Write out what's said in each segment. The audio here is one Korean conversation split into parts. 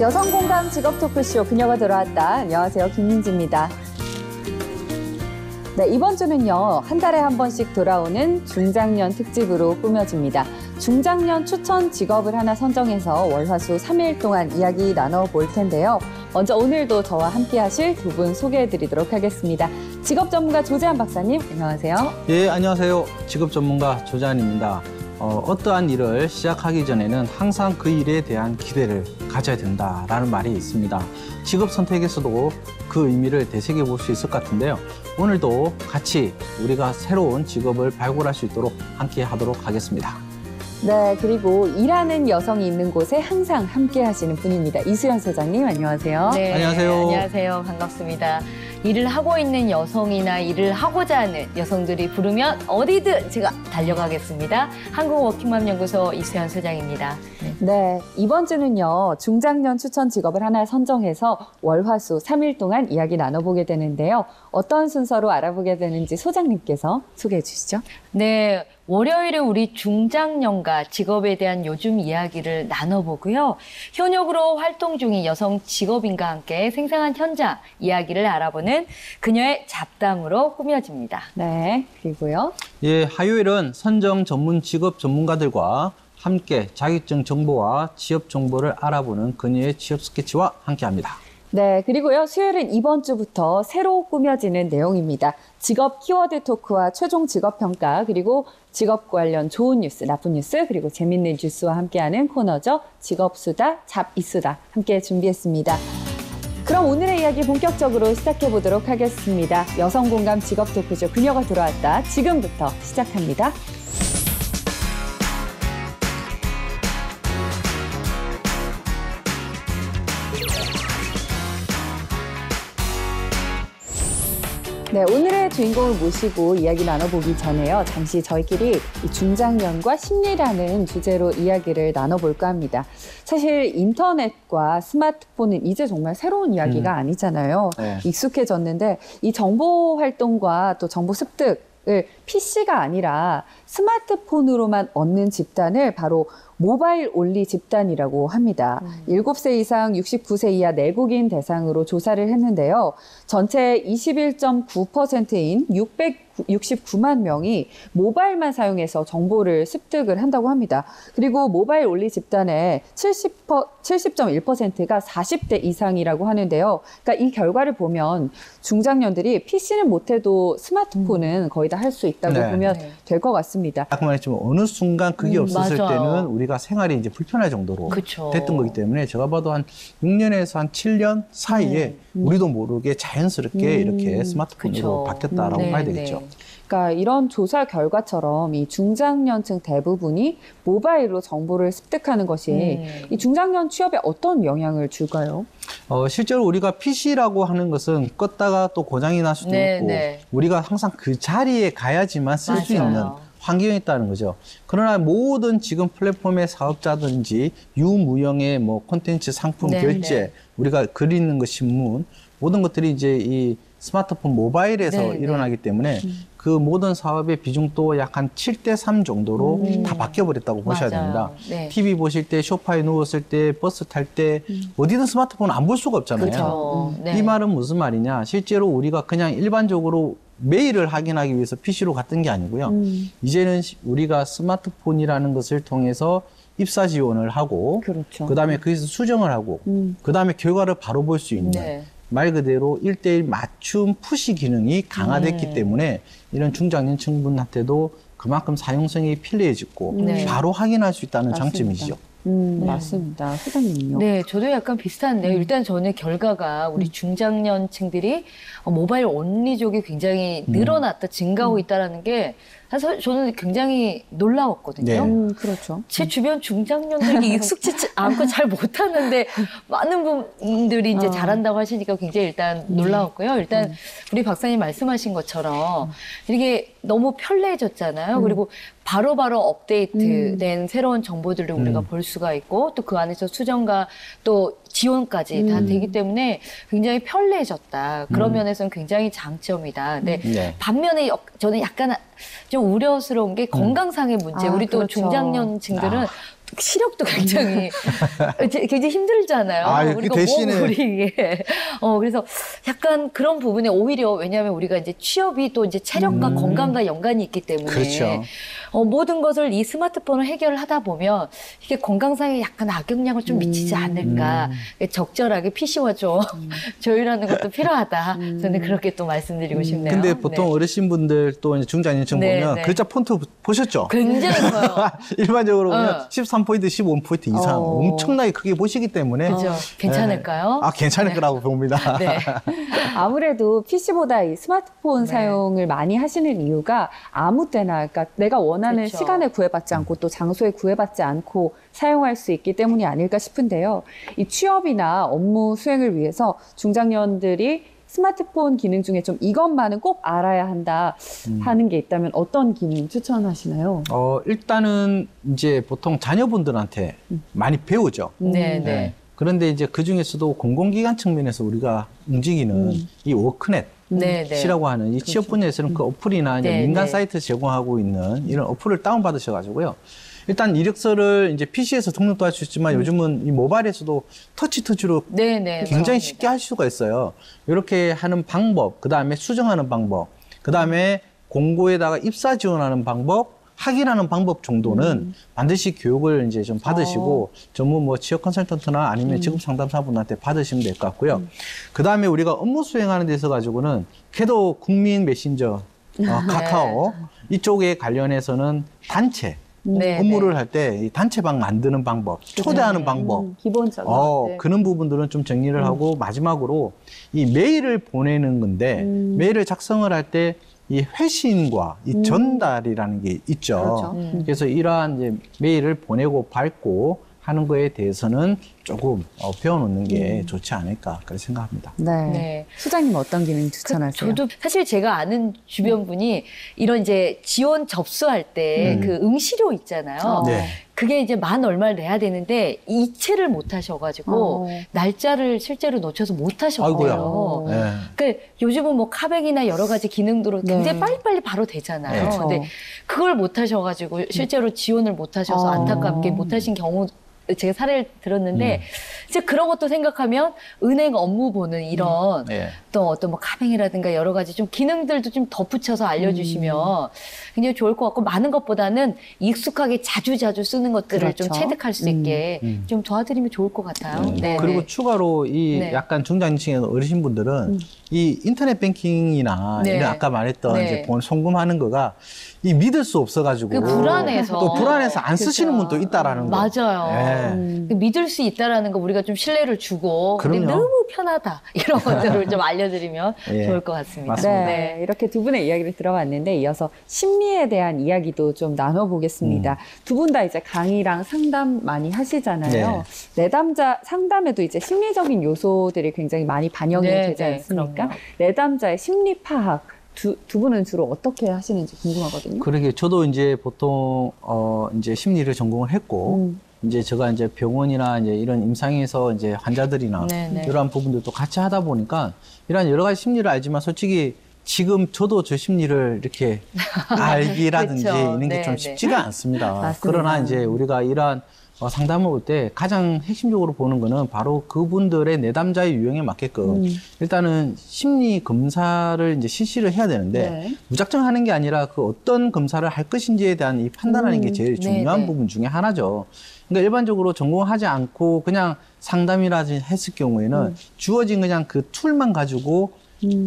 여성 공감 직업 토크쇼 그녀가 돌아왔다. 안녕하세요, 김민지입니다. 네, 이번 주는요, 한 달에 한 번씩 돌아오는 중장년 특집으로 꾸며집니다. 중장년 추천 직업을 하나 선정해서 월화수 3일 동안 이야기 나눠볼 텐데요. 먼저 오늘도 저와 함께 하실 두 분 소개해드리도록 하겠습니다. 직업 전문가 조재한 박사님, 안녕하세요. 예, 안녕하세요. 직업 전문가 조재한입니다. 어떠한 일을 시작하기 전에는 항상 그 일에 대한 기대를 가져야 된다라는 말이 있습니다. 직업 선택에서도 그 의미를 되새겨볼 수 있을 것 같은데요. 오늘도 같이 우리가 새로운 직업을 발굴할 수 있도록 함께 하도록 하겠습니다. 네, 그리고 일하는 여성이 있는 곳에 항상 함께 하시는 분입니다. 이수연 소장님, 안녕하세요. 네, 안녕하세요. 안녕하세요. 반갑습니다. 일을 하고 있는 여성이나 일을 하고자 하는 여성들이 부르면 어디든 제가 달려가겠습니다. 한국워킹맘연구소 이수연 소장입니다. 네, 이번 주는요, 중장년 추천 직업을 하나 선정해서 월화수 3일 동안 이야기 나눠보게 되는데요. 어떤 순서로 알아보게 되는지 소장님께서 소개해 주시죠. 네, 월요일에 우리 중장년과 직업에 대한 요즘 이야기를 나눠보고요. 현역으로 활동 중인 여성 직업인과 함께 생생한 현장 이야기를 알아보는 그녀의 잡담으로 꾸며집니다. 네, 그리고요. 예, 화요일은 선정 전문 직업 전문가들과 함께 자격증 정보와 취업 정보를 알아보는 그녀의 취업 스케치와 함께합니다. 네, 그리고요. 수요일은 이번 주부터 새로 꾸며지는 내용입니다. 직업 키워드 토크와 최종 직업 평가, 그리고 직업 관련 좋은 뉴스, 나쁜 뉴스, 그리고 재밌는 뉴스와 함께하는 코너죠. 직업수다, 잡이수다 함께 준비했습니다. 그럼 오늘의 이야기 본격적으로 시작해 보도록 하겠습니다. 여성 공감 직업 토크쇼 그녀가 돌아왔다. 지금부터 시작합니다. 네, 오늘의 주인공을 모시고 이야기 나눠보기 전에요. 잠시 저희끼리 이 중장년과 심리라는 주제로 이야기를 나눠볼까 합니다. 사실 인터넷과 스마트폰은 이제 정말 새로운 이야기가 아니잖아요. 네. 익숙해졌는데 이 정보 활동과 또 정보 습득을 PC가 아니라 스마트폰으로만 얻는 집단을 바로 모바일 온리 집단이라고 합니다. 7세 이상 69세 이하 내국인 대상으로 조사를 했는데요. 전체 21.9%인 669만 명이 모바일만 사용해서 정보를 습득을 한다고 합니다. 그리고 모바일 온리 집단의 70.1%가 40대 이상이라고 하는데요. 그러니까 이 결과를 보면 중장년들이 PC는 못해도 스마트폰은 거의 다 할 수 있다고 네. 보면 될 것 같습니다. 아까 말했지만 어느 순간 그게 없었을 맞아요. 때는 우리가 생활이 이제 불편할 정도로 그쵸. 됐던 거기 때문에 제가 봐도 한 6년에서 한 7년 사이에 우리도 모르게 자연스럽게 이렇게 스마트폰으로 그쵸. 바뀌었다라고 네, 봐야 되겠죠. 네. 그러니까 이런 조사 결과처럼 이 중장년층 대부분이 모바일로 정보를 습득하는 것이 이 중장년 취업에 어떤 영향을 줄까요? 실제로 우리가 PC라고 하는 것은 껐다가 또 고장이 날 수도 네, 있고 네. 우리가 항상 그 자리에 가야지만 쓸 수 맞아요. 있는 환경이 있다는 거죠. 그러나 모든 지금 플랫폼의 사업자든지 유무형의 뭐 콘텐츠 상품 네, 결제, 네. 우리가 글 읽는 거 신문 모든 것들이 이제 이 스마트폰 모바일에서 네, 일어나기 때문에 그 모든 사업의 비중도 약 한 7대3 정도로 다 바뀌어버렸다고 보셔야 맞아요. 됩니다. 네. TV 보실 때, 소파에 누웠을 때, 버스 탈 때 어디든 스마트폰 안 볼 수가 없잖아요. 그렇죠. 네. 이 말은 무슨 말이냐? 실제로 우리가 그냥 일반적으로 메일을 확인하기 위해서 PC로 갔던 게 아니고요. 이제는 우리가 스마트폰이라는 것을 통해서 입사 지원을 하고 그렇죠. 그다음에 거기서 수정을 하고 그다음에 결과를 바로 볼 수 있는 네. 말 그대로 1:1 맞춤 푸시 기능이 강화됐기 때문에 이런 중장년층분한테도 그만큼 사용성이 편리해졌고 네. 바로 확인할 수 있다는 맞습니다. 장점이죠. 맞습니다. 소장님요. 네, 저도 약간 비슷한데요. 일단 저는 결과가 우리 중장년층들이 모바일 온리족이 굉장히 늘어났다, 증가하고 있다는 게 사실 저는 굉장히 놀라웠거든요. 네. 그렇죠. 제 주변 중장년들이 익숙치 않고 잘 못하는데 많은 분들이 이제 잘한다고 하시니까 굉장히 일단 놀라웠고요. 일단 우리 박사님 말씀하신 것처럼 이게 너무 편리해졌잖아요. 그리고 바로바로 업데이트된 새로운 정보들을 우리가 볼 수가 있고 또 그 안에서 수정과 또 지원까지 다 되기 때문에 굉장히 편리해졌다. 그런 면에서는 굉장히 장점이다. 근데 네. 반면에 저는 약간 좀 우려스러운 게 건강상의 문제. 우리 또 그렇죠. 중장년층들은 시력도 굉장히 굉장히 힘들잖아요. 아, 그 우리가 대신에- 몸 이게 그래서 약간 그런 부분에 오히려 왜냐하면 우리가 이제 취업이 또 이제 체력과 건강과 연관이 있기 때문에 그렇죠. 모든 것을 이 스마트폰을 해결을 하다 보면 이게 건강상에 약간 악영향을 좀 미치지 않을까. 적절하게 PC와 좀 조율하는 것도 필요하다. 저는 그렇게 또 말씀드리고 싶네요. 근데 보통 네. 어르신분들 또 이제 중장년층 네, 보면 네. 글자 폰트 보셨죠? 굉장히 커요. 일반적으로 보면 13포인트, 15포인트 이상 엄청나게 크게 보시기 때문에 그죠? 괜찮을까요? 괜찮을 거라고 봅니다. 네. 아무래도 PC보다 이 스마트폰 네. 사용을 많이 하시는 이유가 아무 때나, 그러니까 내가 원하는 그렇죠. 시간에 구애받지 않고 또 장소에 구애받지 않고 사용할 수 있기 때문이 아닐까 싶은데요. 이 취업이나 업무 수행을 위해서 중장년들이 스마트폰 기능 중에 좀 이것만은 꼭 알아야 한다 하는 게 있다면 어떤 기능 추천하시나요? 일단은 이제 보통 자녀분들한테 많이 배우죠. 네, 네. 네. 그런데 이제 그 중에서도 공공기관 측면에서 우리가 움직이는 이 워크넷 네, 네. 이라고 하는 이 취업 분야에서는 그 어플이나 이제 네, 민간 네. 사이트 제공하고 있는 이런 어플을 다운받으셔가지고요. 일단 이력서를 이제 PC에서 등록도 할 수 있지만 요즘은 이 모바일에서도 터치로 네, 네. 굉장히 맞습니다. 쉽게 할 수가 있어요. 이렇게 하는 방법, 그 다음에 수정하는 방법, 그 다음에 공고에다가 입사 지원하는 방법, 확인하는 방법 정도는 반드시 교육을 이제 좀 받으시고 전문 뭐 취업 컨설턴트나 아니면 직업 상담사분한테 받으시면 될 것 같고요. 그 다음에 우리가 업무 수행하는 데 있어 가지고는 걔도 국민 메신저, 카카오 이쪽에 관련해서는 단체 네, 업무를 할 때 이 단체방 만드는 방법, 초대하는 방법, 기본적으로. 네. 그런 부분들은 좀 정리를 하고 마지막으로 이 메일을 보내는 건데 메일을 작성을 할 때 이 회신과 이 전달이라는 게 있죠. 그렇죠. 그래서 이러한 이제 메일을 보내고 받고 하는 거에 대해서는 조금 배워놓는 게 좋지 않을까 그렇게 생각합니다. 네. 네. 수장님 어떤 기능 추천하세요? 저도 사실 제가 아는 주변 분이 이런 이제 지원 접수할 때 그 응시료 있잖아요. 네. 그게 이제 만 얼마를 내야 되는데 이체를 못 하셔가지고 날짜를 실제로 놓쳐서 못 하셨고요. 아이고야. 네. 그러니까 요즘은 뭐 카백이나 여러 가지 기능들로 굉장히 네. 빨리빨리 바로 되잖아요. 그렇죠. 근데 그걸 못 하셔가지고 실제로 지원을 못 하셔서 안타깝게 못 하신 경우 제가 사례를 들었는데 이제 그런 것도 생각하면 은행 업무 보는 이런 네. 또 어떤 뭐 카뱅이라든가 여러 가지 좀 기능들도 좀 덧붙여서 알려주시면 굉장히 좋을 것 같고 많은 것보다는 익숙하게 자주자주 쓰는 것들을 좀 그렇죠. 체득할 수 있게 좀 도와드리면 좋을 것 같아요. 네, 그리고 네. 추가로 이 네. 약간 중장년층의 어르신분들은 이 인터넷 뱅킹이나 네. 이런 아까 말했던 네. 이제 돈 송금하는 거가 이 믿을 수 없어가지고 그 불안해서 또 불안해서 안 쓰시는 그죠. 분도 있다라는 거. 맞아요. 네. 그 믿을 수 있다라는 거 우리가 좀 신뢰를 주고 근데 그럼요. 너무 편하다 이런 것들을 좀 알려드리면 예. 좋을 것 같습니다. 맞습니다. 네, 이렇게 두 분의 이야기를 들어봤는데 이어서 심리에 대한 이야기도 좀 나눠보겠습니다. 두 분 다 이제 강의랑 상담 많이 하시잖아요. 내담자 상담에도 이제 심리적인 요소들이 굉장히 많이 반영이 네, 되지 네, 않습니까? 그럼요. 내담자의 심리 파악 두 분은 주로 어떻게 하시는지 궁금하거든요. 그러게 저도 이제 보통 이제 심리를 전공을 했고 이제 제가 이제 병원이나 이제 이런 임상에서 이제 환자들이나 네네. 이러한 부분들도 같이 하다 보니까 이런 여러 가지 심리를 알지만 솔직히 지금 저도 저 심리를 이렇게 알기라든지 그쵸. 이런 게 좀 네네. 쉽지가 않습니다. 맞습니다. 그러나 이제 우리가 이러한 상담을 볼 때 가장 핵심적으로 보는 거는 바로 그분들의 내담자의 유형에 맞게끔 일단은 심리 검사를 이제 실시를 해야 되는데 네. 무작정 하는 게 아니라 그 어떤 검사를 할 것인지에 대한 이 판단하는 게 제일 중요한 네네. 부분 중에 하나죠. 그러니까 일반적으로 전공하지 않고 그냥 상담이라든지 했을 경우에는 주어진 그냥 그 툴만 가지고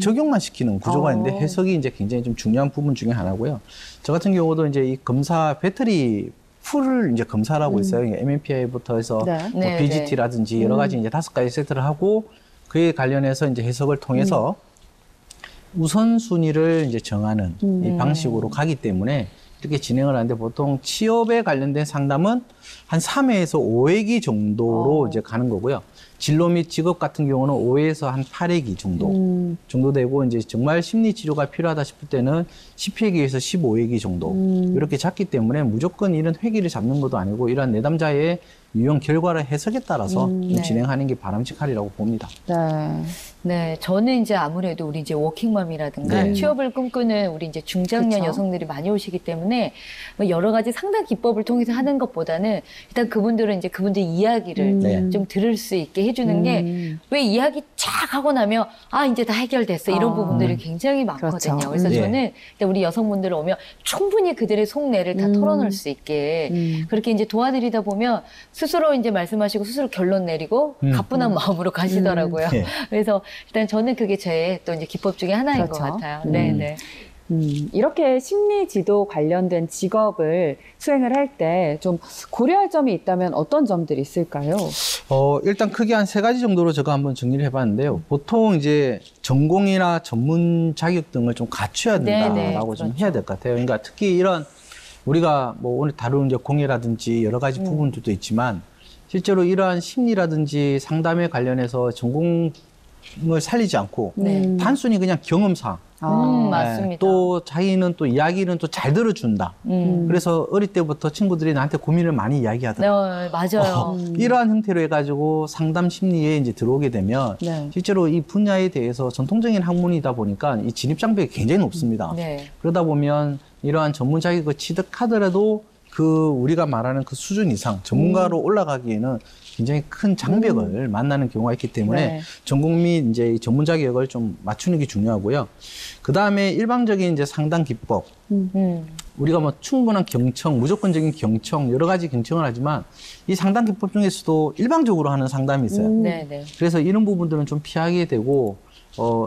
적용만 시키는 구조가 있는데 해석이 이제 굉장히 좀 중요한 부분 중에 하나고요. 저 같은 경우도 이제 이 검사 배터리 풀을 이제 검사를 하고 있어요. MMPI부터 해서 네. 뭐 네, BGT라든지 여러 가지 이제 5가지 세트를 하고 그에 관련해서 이제 해석을 통해서 우선순위를 이제 정하는 이 방식으로 가기 때문에 이렇게 진행을 하는데 보통 취업에 관련된 상담은 한 3회에서 5회기 정도로 이제 가는 거고요. 진로 및 직업 같은 경우는 5회에서 한 8회기 정도 되고 이제 정말 심리 치료가 필요하다 싶을 때는 10회기에서 15회기 정도 이렇게 잡기 때문에 무조건 이런 회기를 잡는 것도 아니고 이런 내담자의 유형 결과를 해석에 따라서 좀 네. 진행하는 게 바람직하리라고 봅니다. 네. 네, 저는 이제 아무래도 우리 이제 워킹맘이라든가 네. 취업을 꿈꾸는 우리 이제 중장년 그쵸. 여성들이 많이 오시기 때문에 뭐 여러 가지 상담 기법을 통해서 하는 것보다는 일단 그분들은 이제 그분들 이야기를 네. 좀 들을 수 있게 해주는 게 왜 이야기 쫙 하고 나면 아 이제 다 해결됐어 이런 아. 부분들이 굉장히 많거든요. 그렇죠. 그래서 예. 저는 일단 우리 여성분들 오면 충분히 그들의 속내를 다 털어놓을 수 있게 그렇게 이제 도와드리다 보면 스스로 이제 말씀하시고 스스로 결론 내리고 가뿐한 마음으로 가시더라고요. 예. 그래서 일단 저는 그게 제 또 이제 기법 중에 하나인 그렇죠. 것 같아요. 네네. 이렇게 심리 지도 관련된 직업을 수행을 할 때 좀 고려할 점이 있다면 어떤 점들이 있을까요? 일단 크게 한 3가지 정도로 제가 한번 정리를 해봤는데요. 보통 이제 전공이나 전문 자격 등을 좀 갖춰야 된다라고 네네, 좀 그렇죠. 해야 될 것 같아요. 그러니까 특히 이런 우리가 뭐 오늘 다룬 이제 공예라든지 여러 가지 부분들도 있지만 실제로 이러한 심리라든지 상담에 관련해서 전공을 살리지 않고 네. 단순히 그냥 경험상 맞습니다. 또 자기는 또 이야기는 또 잘 들어준다. 그래서 어릴 때부터 친구들이 나한테 고민을 많이 이야기하더라고요. 네, 맞아요. 이러한 형태로 해가지고 상담 심리에 이제 들어오게 되면 네. 실제로 이 분야에 대해서 전통적인 학문이다 보니까 이 진입 장벽이 굉장히 높습니다. 네. 그러다 보면 이러한 전문 자격을 취득하더라도 그 우리가 말하는 그 수준 이상 전문가로 올라가기에는 굉장히 큰 장벽을 만나는 경우가 있기 때문에 네. 전공 및 이제 이 전문 자격을 좀 맞추는 게 중요하고요. 그 다음에 일방적인 이제 상담 기법. 우리가 뭐 충분한 경청, 무조건적인 경청, 여러 가지 경청을 하지만 이 상담 기법 중에서도 일방적으로 하는 상담이 있어요. 네네. 그래서 이런 부분들은 좀 피하게 되고,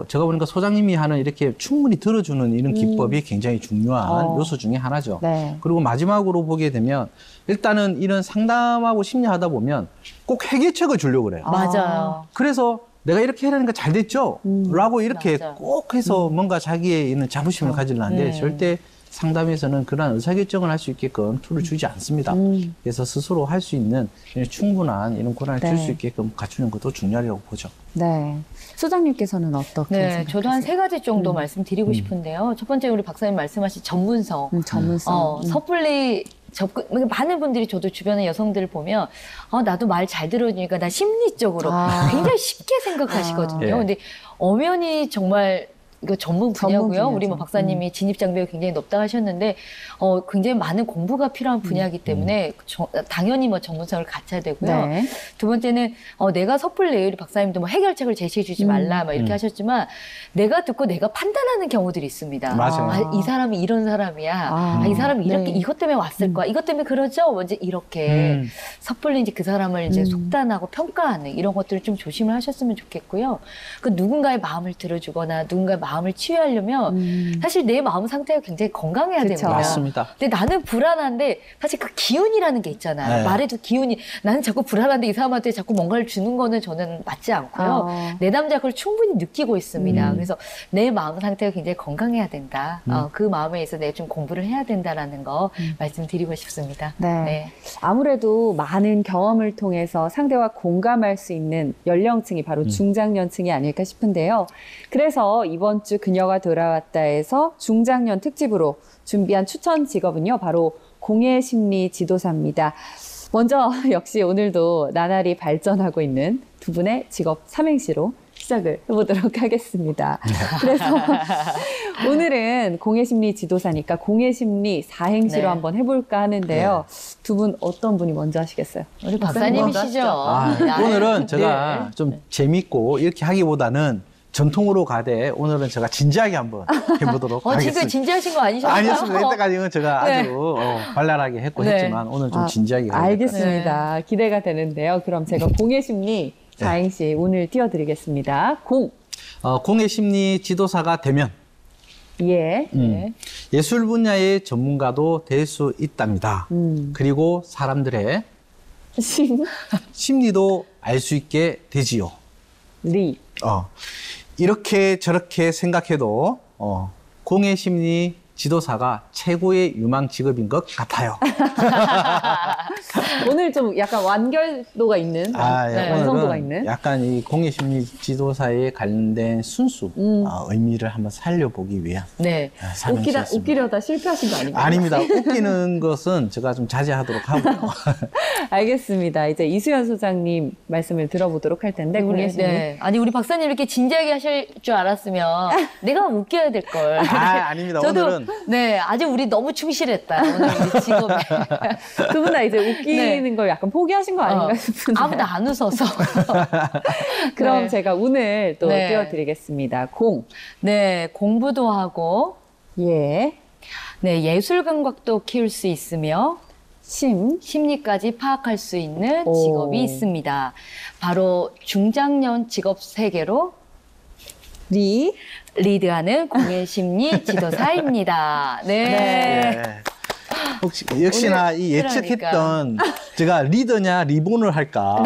제가 보니까 소장님이 하는 이렇게 충분히 들어주는 이런 기법이 굉장히 중요한 요소 중에 하나죠. 네. 그리고 마지막으로 보게 되면 일단은 이런 상담하고 심리하다 보면 꼭 해결책을 주려고 그래요. 맞아요. 그래서 내가 이렇게 하려니까 잘 됐죠? 라고 이렇게 맞아. 꼭 해서 뭔가 자기에 있는 자부심을 가지려는데 절대 상담에서는 그러한 의사결정을 할 수 있게끔 툴을 주지 않습니다. 그래서 스스로 할 수 있는 충분한 이런 권한을 줄 네. 수 있게끔 갖추는 것도 중요하다고 보죠. 네. 소장님께서는 어떻게 네, 생각하세요? 저도 한 3가지 정도 말씀드리고 싶은데요. 첫 번째 우리 박사님 말씀하신 전문성. 전문성. 섣불리 접근, 많은 분들이 저도 주변의 여성들을 보면, 나도 말 잘 들어주니까 나 심리적으로 굉장히 쉽게 생각하시거든요. 예. 근데 엄연히 정말 이거 전문 분야고요. 분야죠. 우리 뭐 박사님이 진입 장벽이 굉장히 높다 하셨는데, 굉장히 많은 공부가 필요한 분야이기 때문에 당연히 뭐 전문성을 갖춰야 되고요. 네. 두 번째는 내가 섣불리 우리 박사님도 뭐 해결책을 제시해주지 말라 막 이렇게 하셨지만 내가 듣고 내가 판단하는 경우들이 있습니다. 맞아요. 이 사람이 이런 사람이야. 이 사람이 이렇게 네. 이것 때문에 왔을 거야. 이것 때문에 그러죠. 이제 이렇게 섭불리 이제 그 사람을 이제 속단하고 평가하는 이런 것들을 좀 조심을 하셨으면 좋겠고요. 그 누군가의 마음을 들어주거나 누군가의 마음을 치유하려면 사실 내 마음 상태가 굉장히 건강해야 그쵸. 됩니다. 맞습니다. 근데 나는 불안한데 사실 그 기운이라는 게 있잖아요. 네. 말에도 기운이 나는 자꾸 불안한데 이 사람한테 자꾸 뭔가를 주는 거는 저는 맞지 않고요. 내 남자 그걸 충분히 느끼고 있습니다. 그래서 내 마음 상태가 굉장히 건강해야 된다. 그 마음에 의해서 내가 좀 공부를 해야 된다라는 거 말씀드리고 싶습니다. 네. 아무래도 많은 경험을 통해서 상대와 공감할 수 있는 연령층이 바로 중장년층이 아닐까 싶은데요. 그래서 이번 주 그녀가 돌아왔다에서 중장년 특집으로 준비한 추천 직업은요, 바로 공예심리 지도사입니다. 먼저 역시 오늘도 나날이 발전하고 있는 두 분의 직업 삼행시로 시작을 해보도록 하겠습니다. 그래서 오늘은 공예심리 지도사니까 공예심리 사행시로 네. 한번 해볼까 하는데요. 두 분 어떤 분이 먼저 하시겠어요? 우리 박사님이시죠. 오늘은 제가 좀 재밌고 이렇게 하기보다는 전통으로 가되 오늘은 제가 진지하게 한번 해보도록 지금 하겠습니다. 진지하신 거 아니셨어요? 아니었습니다. 이때까지는 제가 네. 아주 발랄하게 했고 네. 했지만 오늘 좀 진지하게 가야 될 것 같아요. 알겠습니다. 기대가 되는데요. 그럼 제가 공예심리 사행시 오늘 띄워드리겠습니다. 공예 심리 지도사가 되면 예. 예술 분야의 전문가도 될 수 있답니다. 그리고 사람들의 심리도 알 수 있게 되지요. 이렇게 저렇게 생각해도 공예 심리 지도사가 최고의 유망 직업인 것 같아요. 오늘 좀 약간 완결도가 있는, 예, 네. 완성도가 오늘은 있는. 약간 이 공예심리 지도사에 관련된 순수 의미를 한번 살려보기 위한 네. 삼행시였습니다. 웃기려다 실패하신 거 아닌가요? 아닙니다. 웃기는 것은 제가 좀 자제하도록 하고요. 알겠습니다. 이제 이수연 소장님 말씀을 들어보도록 할 텐데, 공예심리. 네. 아니 우리 박사님 이렇게 진지하게 하실 줄 알았으면 내가 웃겨야 될 걸. 아닙니다. 저도 오늘은 네 아주 우리 너무 충실했다 오늘 우리 직업에. 두 분 다 이제 웃기는 걸 약간 포기하신 거 아닌가 싶은데. 아무도 안 웃어서. 그럼 네. 제가 운을 또 네. 띄워드리겠습니다. 공. 네 공부도 하고 예. 네 예술 감각도 키울 수 있으며 심. 심리까지 파악할 수 있는 오. 직업이 있습니다. 바로 중장년 직업 세계로 리. 리드하는 공예심리 지도사입니다. 네. 네. 예. 혹시 역시나 오늘 이 예측했던 제가 리더냐 리본을 할까?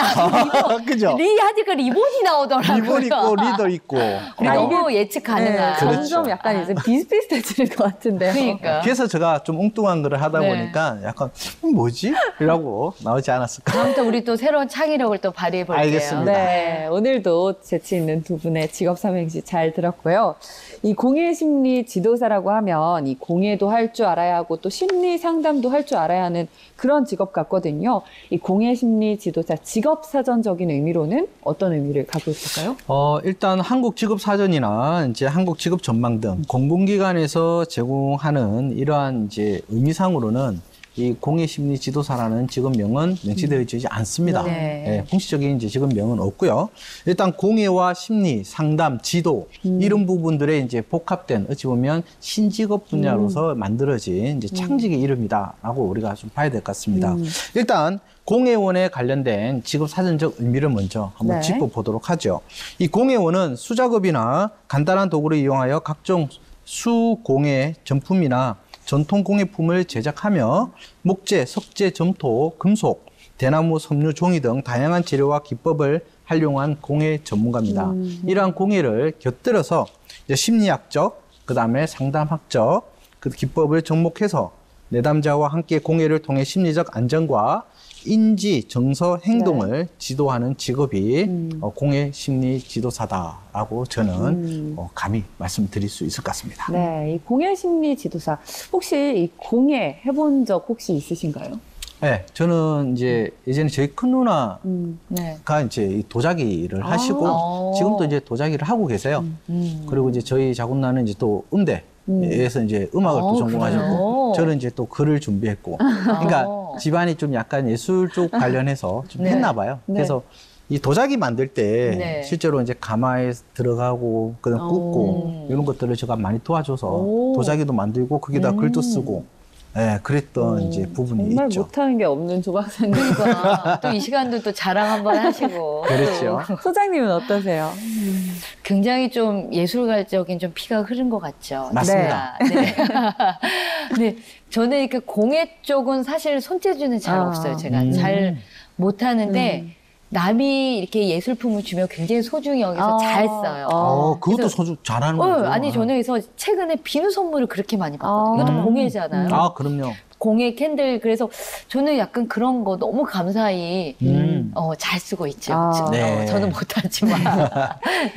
그죠? 리 하니까 리본이 나오더라고요. 리본 있고 리더 있고. 우리 너무 예측 가능한. 그렇죠. 점점 약간 이제 비슷비슷해지는 것 같은데요. 그러니까. 그래서 제가 좀 엉뚱한 거를 하다 네. 보니까 약간 뭐지? 이라고 나오지 않았을까? 다음부터 우리 또 새로운 창의력을 또 발휘해 볼게요. 알겠습니다. 네, 오늘도 재치 있는 두 분의 직업 삼행시 잘 들었고요. 이 공예 심리 지도사라고 하면 이 공예도 할 줄 알아야 하고 또 심리 상담도 할 줄 알아야 하는 그런 직업 같거든요. 이 공예 심리 지도사 직업 사전적인 의미로는 어떤 의미를 갖고 있을까요? 일단 한국직업사전이나 이제 한국직업전망 등 공공기관에서 제공하는 이러한 이제 의미상으로는 이 공예심리 지도사라는 직업명은 명시되어지지 않습니다. 네. 예, 공식적인 이제 직업명은 없고요. 일단 공예와 심리, 상담, 지도 이런 부분들의 이제 복합된 어찌 보면 신직업 분야로서 만들어진 이제 창직의 이름이다라고 우리가 좀 봐야 될 것 같습니다. 일단 공예원에 관련된 직업 사전적 의미를 먼저 한번 네. 짚어보도록 하죠. 이 공예원은 수작업이나 간단한 도구를 이용하여 각종 수공예 전품이나 전통 공예품을 제작하며 목재, 석재, 점토, 금속, 대나무, 섬유, 종이 등 다양한 재료와 기법을 활용한 공예 전문가입니다. 이러한 공예를 곁들여서 이제 심리학적, 그다음에 상담학적 그 기법을 접목해서 내담자와 함께 공예를 통해 심리적 안정과 인지, 정서, 행동을 지도하는 직업이 공예 심리 지도사다라고 저는 감히 말씀드릴 수 있을 것 같습니다. 네, 이 공예 심리 지도사 혹시 이 공예 해본 적 혹시 있으신가요? 네, 저는 이제 예전에 저희 큰 누나가 네. 이제 이 도자기를 하시고 지금도 이제 도자기를 하고 계세요. 그리고 이제 저희 자군나는 이제 또 음대에서 이제 음악을 또 전공하셨고 그래요? 저는 이제 또 글을 준비했고 그러니까 집안이 좀 약간 예술 쪽 관련해서 좀 네. 했나 봐요. 네. 그래서 이 도자기 만들 때 네. 실제로 이제 가마에 들어가고 그다음 굽고 이런 것들을 제가 많이 도와줘서 오. 도자기도 만들고 거기다 글도 쓰고 예, 그랬던 이제 부분이 정말 있죠. 못하는 게 없는 조 박사님. 그러니까 또 이 시간도 또 자랑 한번 하시고. 그렇죠. 또 소장님은 어떠세요? 굉장히 좀 예술가적인 좀 피가 흐른 것 같죠. 맞습니다. 네. 근데 저는 이렇게 공예 쪽은 사실 손재주는 잘 없어요. 제가 잘 못하는데 남이 이렇게 예술품을 주면 굉장히 소중히 여기서 잘 써요. 그것도 그래서- 소주 잘하는 거죠. 아니 저는 그래서 최근에 비누 선물을 그렇게 많이 받거든요. 이것도 공예잖아요. 그럼요. 공예 캔들 그래서 저는 약간 그런 거 너무 감사히 잘 쓰고 있죠. 네. 저는 못하지만.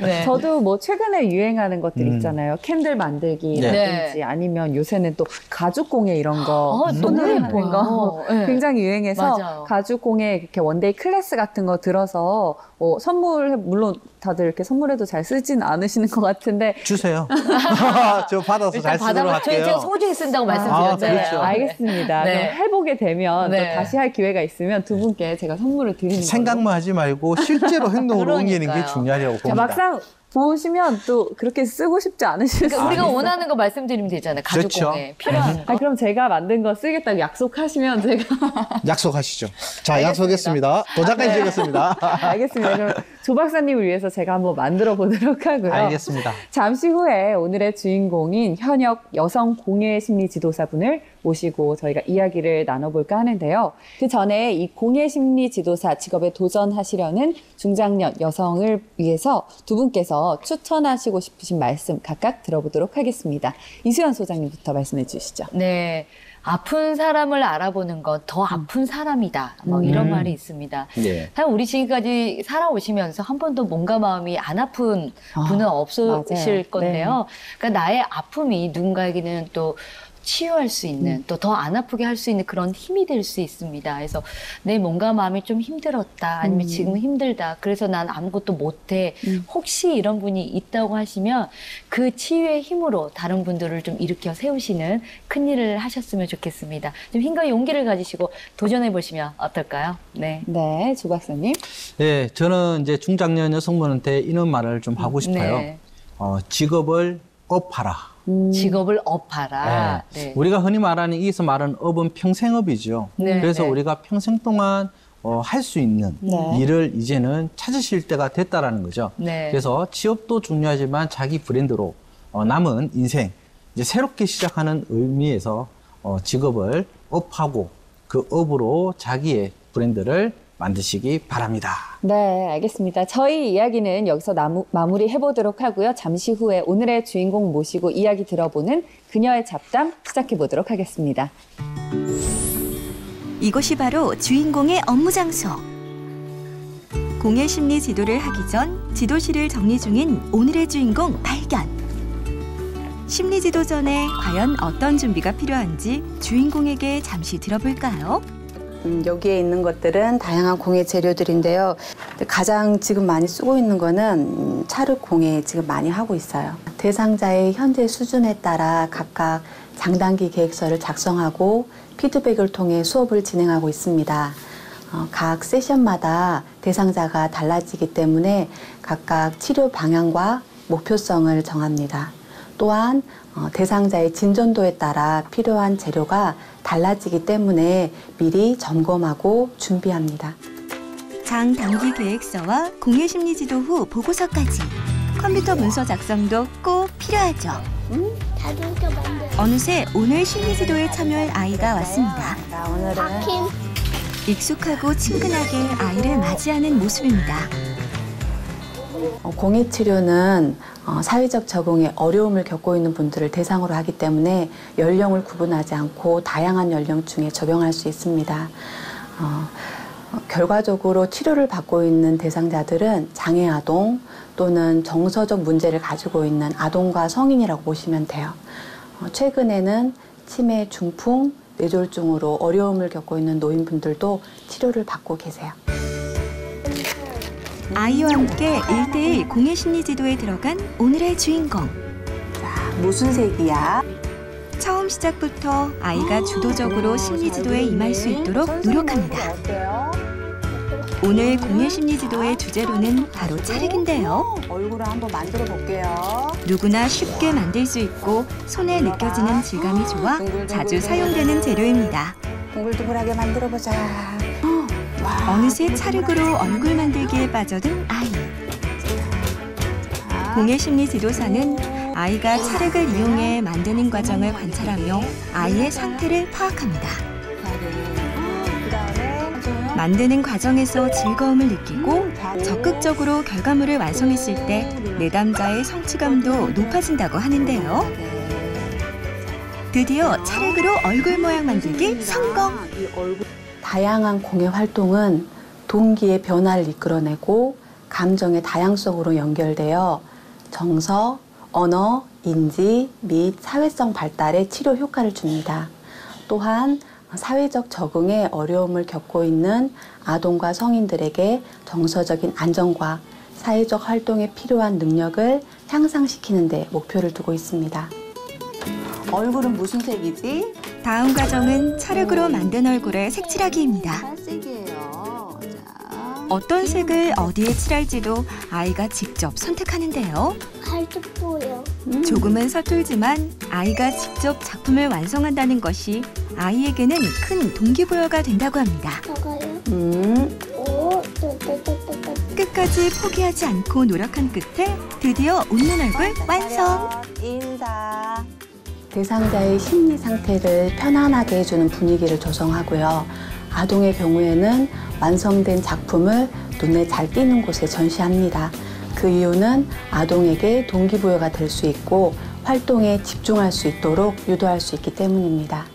네. 저도 뭐 최근에 유행하는 것들 있잖아요. 캔들 만들기라든지 네. 아니면 요새는 또 가죽 공예 이런 거 너무 손으로 하는 예뻐요. 거 네. 굉장히 유행해서 맞아요. 가죽 공예 이렇게 원데이 클래스 같은 거 들어서 선물 물론 다들 이렇게 선물해도 잘 쓰진 않으시는 것 같은데 주세요. 저 받아서 잘 쓰도록 받아봐. 할게요. 제가 소중히 쓴다고 말씀드렸잖아요. 그렇죠. 알겠습니다. 네. 그럼 해보게 되면 네. 또 다시 할 기회가 있으면 두 분께 제가 선물을 드리는 걸로. 생각만 하지 말고 실제로 행동으로 옮기는 게 그러니까요. 중요하다고 자, 봅니다. 막상 보시면 또 그렇게 쓰고 싶지 않으실 수 그러니까 우리가 있어요. 원하는 거 말씀드리면 되잖아요. 가죽 그렇죠. 공예 필요한 거. 그럼 제가 만든 거 쓰겠다고 약속하시면 제가 약속하시죠. 자, 약속했습니다. 도장까지 찍었습니다. 알겠습니다. 그럼 조 박사님을 위해서 제가 한번 만들어 보도록 하고요. 알겠습니다. 잠시 후에 오늘의 주인공인 현역 여성 공예 심리 지도사분을 모시고 저희가 이야기를 나눠볼까 하는데요. 그 전에 이 공예 심리 지도사 직업에 도전하시려는 중장년 여성을 위해서 두 분께서 추천하시고 싶으신 말씀 각각 들어보도록 하겠습니다. 이수연 소장님부터 말씀해 주시죠. 네. 아픈 사람을 알아보는 건 더 아픈 사람이다. 뭐 이런 말이 있습니다. 네. 사실 우리 지금까지 살아오시면서 한 번도 몸과 마음이 안 아픈 분은 없으실 맞아요. 건데요. 그러니까 나의 아픔이 누군가에게는 또 치유할 수 있는 또 더 안 아프게 할 수 있는 그런 힘이 될 수 있습니다. 그래서 내 몸과 마음이 좀 힘들었다 아니면 지금 힘들다 그래서 난 아무것도 못해 혹시 이런 분이 있다고 하시면 그 치유의 힘으로 다른 분들을 좀 일으켜 세우시는 큰 일을 하셨으면 좋겠습니다. 좀 힘과 용기를 가지시고 도전해 보시면 어떨까요? 네. 네, 조 박사님. 네, 저는 이제 중장년 여성분한테 이런 말을 좀 하고 싶어요. 네. 직업을 업하라. 직업을 업하라. 네. 네. 우리가 흔히 말하는 여기서 말하는 업은 평생업이죠. 네, 그래서 네. 우리가 평생 동안 할 수 있는 네. 일을 이제는 찾으실 때가 됐다라는 거죠. 네. 그래서 취업도 중요하지만 자기 브랜드로 남은 인생 이제 새롭게 시작하는 의미에서 직업을 업하고 그 업으로 자기의 브랜드를 만드시기 바랍니다. 네, 알겠습니다. 저희 이야기는 여기서 마무리 해보도록 하고요. 잠시 후에 오늘의 주인공 모시고 이야기 들어보는 그녀의 잡담 시작해 보도록 하겠습니다. 이곳이 바로 주인공의 업무 장소. 공예 심리 지도를 하기 전 지도실을 정리 중인 오늘의 주인공 발견. 심리 지도 전에 과연 어떤 준비가 필요한지 주인공에게 잠시 들어볼까요? 여기에 있는 것들은 다양한 공예 재료들인데요. 가장 지금 많이 쓰고 있는 거는 찰흙 공예 지금 많이 하고 있어요. 대상자의 현재 수준에 따라 각각 장단기 계획서를 작성하고 피드백을 통해 수업을 진행하고 있습니다. 각 세션마다 대상자가 달라지기 때문에 각각 치료 방향과 목표성을 정합니다. 또한 대상자의 진전도에 따라 필요한 재료가 달라지기 때문에 미리 점검하고 준비합니다. 장단기 계획서와 공예 심리 지도 후 보고서까지 컴퓨터 문서 작성도 꼭 필요하죠. 어느새 오늘 심리 지도에 참여할 아이가 왔습니다. 자, 오늘은 익숙하고 친근하게 아이를 맞이하는 모습입니다. 공예 치료는 사회적 적응에 어려움을 겪고 있는 분들을 대상으로 하기 때문에 연령을 구분하지 않고 다양한 연령층에 적용할 수 있습니다. 결과적으로 치료를 받고 있는 대상자들은 장애 아동 또는 정서적 문제를 가지고 있는 아동과 성인이라고 보시면 돼요. 최근에는 치매, 중풍, 뇌졸중으로 어려움을 겪고 있는 노인분들도 치료를 받고 계세요. 아이와 함께 1대1 공예 심리 지도에 들어간 오늘의 주인공. 자, 무슨 색이야? 처음 시작부터 아이가 주도적으로 심리 지도에 임할 수 있도록 노력합니다. 어때요? 오늘 공예 심리 지도의 주제로는 바로 찰흙인데요. 얼굴을 한번 만들어 볼게요. 누구나 쉽게 만들 수 있고 손에 느껴지는 질감이 좋아 자주 사용되는 재료입니다. 둥글둥글하게 만들어 보자. 어느새 찰흙으로 얼굴 만들기에 빠져든 아이. 공예 심리 지도사는 아이가 찰흙을 이용해 만드는 과정을 관찰하며 아이의 상태를 파악합니다. 만드는 과정에서 즐거움을 느끼고 적극적으로 결과물을 완성했을 때 내담자의 성취감도 높아진다고 하는데요. 드디어 찰흙으로 얼굴 모양 만들기 성공! 다양한 공예 활동은 동기의 변화를 이끌어내고 감정의 다양성으로 연결되어 정서, 언어, 인지 및 사회성 발달에 치료 효과를 줍니다. 또한 사회적 적응에 어려움을 겪고 있는 아동과 성인들에게 정서적인 안정과 사회적 활동에 필요한 능력을 향상시키는 데 목표를 두고 있습니다. 얼굴은 무슨 색이지? 다음 과정은 찰흙으로 만든 얼굴의 색칠하기입니다. 살색이에요. 자, 어떤 색을 어디에 칠할지도 아이가 직접 선택하는데요. 갈색 보여. 조금은 서툴지만 아이가 직접 작품을 완성한다는 것이 아이에게는 큰 동기부여가 된다고 합니다. 저거요? 오, 끝까지 포기하지 않고 노력한 끝에 드디어 웃는 얼굴 완성! 인사. 대상자의 심리 상태를 편안하게 해주는 분위기를 조성하고요. 아동의 경우에는 완성된 작품을 눈에 잘 띄는 곳에 전시합니다. 그 이유는 아동에게 동기부여가 될 수 있고 활동에 집중할 수 있도록 유도할 수 있기 때문입니다.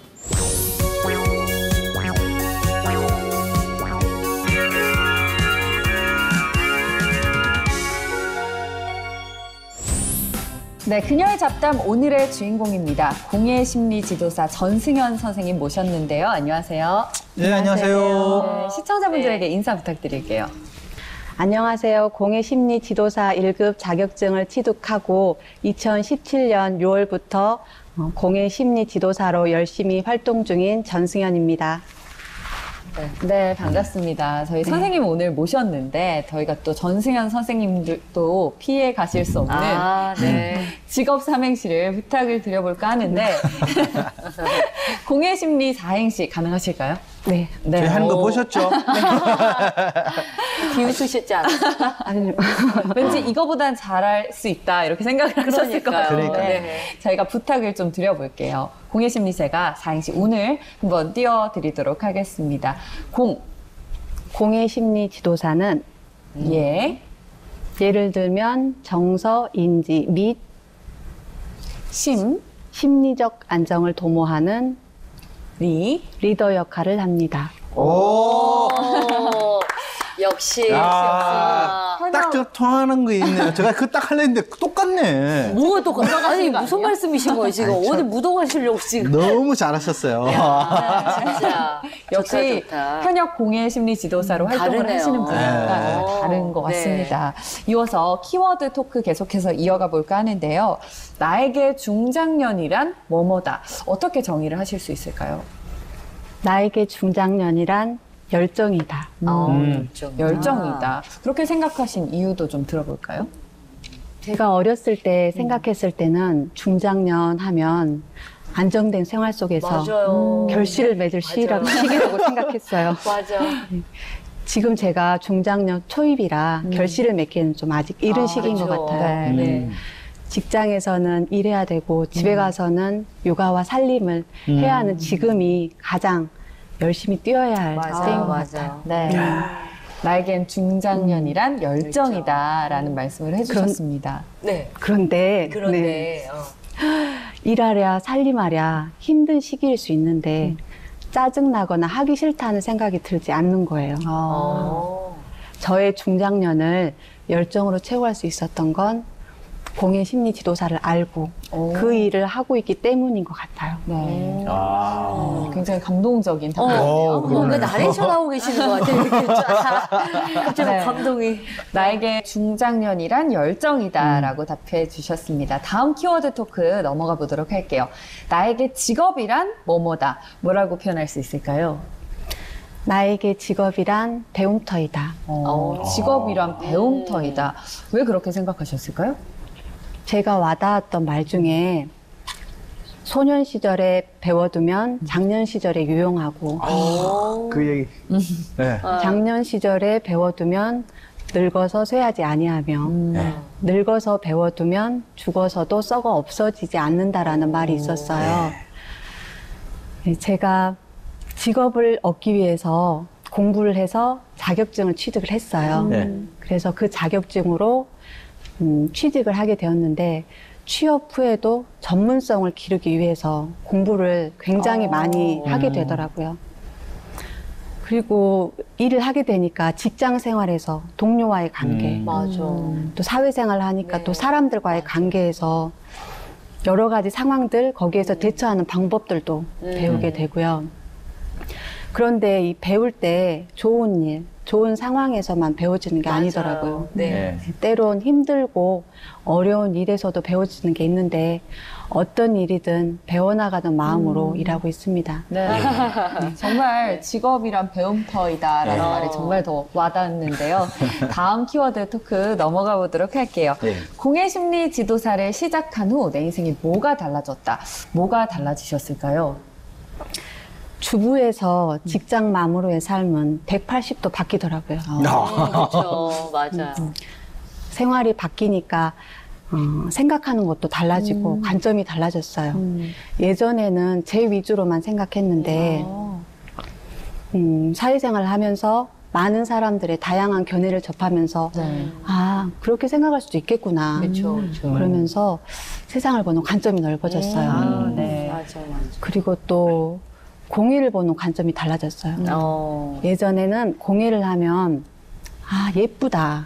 네, 그녀의 잡담 오늘의 주인공입니다. 공예 심리 지도사 전승현 선생님 모셨는데요. 안녕하세요. 네, 안녕하세요. 네, 시청자분들에게 인사 부탁드릴게요. 안녕하세요. 공예 심리 지도사 1급 자격증을 취득하고 2017년 6월부터 공예 심리 지도사로 열심히 활동 중인 전승현입니다. 네, 반갑습니다. 저희 선생님 오늘 모셨는데 저희가 또 전승현 선생님들도 피해 가실 수 없는 네. 직업 삼행시를 부탁을 드려볼까 하는데 공예 심리 4행시 가능하실까요? 네. 저희 하는 거 보셨죠? 비웃으셨지 않아요? 아니, 왠지 이거보단 잘할 수 있다 이렇게 생각을 하셨을 것 같아요. 그러니까요. 네. 저희가 부탁을 좀 드려볼게요. 공예 심리제가 4행시 오늘 한번 띄워드리도록 하겠습니다. 공예 심리 지도사는 예, 예를 들면 정서, 인지 및 심리적 안정을 도모하는 리더 역할을 합니다. 오! 역시. 아, 딱 저 통하는 거 있네요. 제가 그거 딱 하려는데 똑같네. 뭐가 또 아니 무슨 말씀이신 거예요 지금? 아니, 어디 묻어가시려고 지금? 너무 잘하셨어요. 진짜 역시 좋다. 현역 공예 심리 지도사로 활동을 다르네요. 하시는 분과 네. 다른 것 네. 같습니다. 이어서 키워드 토크 계속해서 이어가 볼까 하는데요. 나에게 중장년이란 뭐뭐다. 어떻게 정의를 하실 수 있을까요? 나에게 중장년이란 열정이다. 열정이다. 그렇게 생각하신 이유도 좀 들어볼까요? 제가 어렸을 때 생각했을 때는 중장년 하면 안정된 생활 속에서 맞아요. 결실을 맺을 시기라고 생각했어요. 맞아. 지금 제가 중장년 초입이라 결실을 맺기에는 좀 아직 이른 시기인 것 그렇죠. 같아요. 네. 직장에서는 일해야 되고 집에 가서는 육아와 살림을 해야 하는 지금이 가장 열심히 뛰어야 할 때인 것 같아요. 맞아요. 네. 나에겐 중장년이란 열정이다라는 말씀을 해주셨습니다. 네. 그런데 그런데 일하랴 살림하랴 힘든 시기일 수 있는데 짜증나거나 하기 싫다는 생각이 들지 않는 거예요. 저의 중장년을 열정으로 채워갈 수 있었던 건 공예 심리 지도사를 알고 그 일을 하고 있기 때문인 것 같아요. 네. 아. 굉장히 감동적인 답변이에요. 그러네요. 나레이션 하고 계시는 것 같아요. 이렇게 쫙. 갑자기 네. 감동이. 나에게 중장년이란 열정이다라고 답해 주셨습니다. 다음 키워드 토크 넘어가 보도록 할게요. 나에게 직업이란 뭐뭐다. 뭐라고 표현할 수 있을까요? 나에게 직업이란 배움터이다. 직업이란 배움터이다. 왜 그렇게 생각하셨을까요? 제가 와닿았던 말 중에 소년 시절에 배워두면 작년 시절에 유용하고 그 얘기. 네. 작년 시절에 배워두면 늙어서 쇠하지 아니하며 네. 늙어서 배워두면 죽어서도 썩어 없어지지 않는다라는 말이 있었어요. 제가 직업을 얻기 위해서 공부를 해서 자격증을 취득을 했어요. 네. 그래서 그 자격증으로 취직을 하게 되었는데 취업 후에도 전문성을 기르기 위해서 공부를 굉장히 많이 하게 되더라고요. 그리고 일을 하게 되니까 직장 생활에서 동료와의 관계, 맞아. 또 사회생활을 하니까 네. 또 사람들과의 관계에서 여러 가지 상황들, 거기에서 대처하는 방법들도 배우게 되고요. 그런데 이 배울 때 좋은 일, 좋은 상황에서만 배워지는 게 아니더라고요. 네. 때론 힘들고 어려운 일에서도 배워지는 게 있는데 어떤 일이든 배워나가는 마음으로 일하고 있습니다. 네. 정말 직업이란 배움터이다라는 말이 정말 더 와닿는데요. 다음 키워드 토크 넘어가 보도록 할게요. 네. 공예 심리 지도사를 시작한 후 내 인생이 뭐가 달라졌다. 뭐가 달라지셨을까요? 주부에서 직장맘으로의 삶은 180도 바뀌더라고요. 그렇죠. 맞아. 생활이 바뀌니까 생각하는 것도 달라지고 관점이 달라졌어요. 예전에는 제 위주로만 생각했는데 사회생활을 하면서 많은 사람들의 다양한 견해를 접하면서 아 그렇게 생각할 수도 있겠구나. 그렇죠. 그러면서 세상을 보는 관점이 넓어졌어요. 네. 맞아. 그리고 또 공예를 보는 관점이 달라졌어요. 예전에는 공예를 하면 아 예쁘다.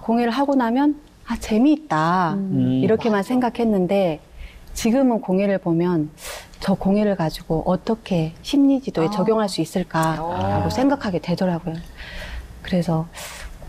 공예를 하고 나면 아, 재미있다. 이렇게만 생각했는데 지금은 공예를 보면 저 공예를 가지고 어떻게 심리지도에 적용할 수 있을까라고 생각하게 되더라고요. 그래서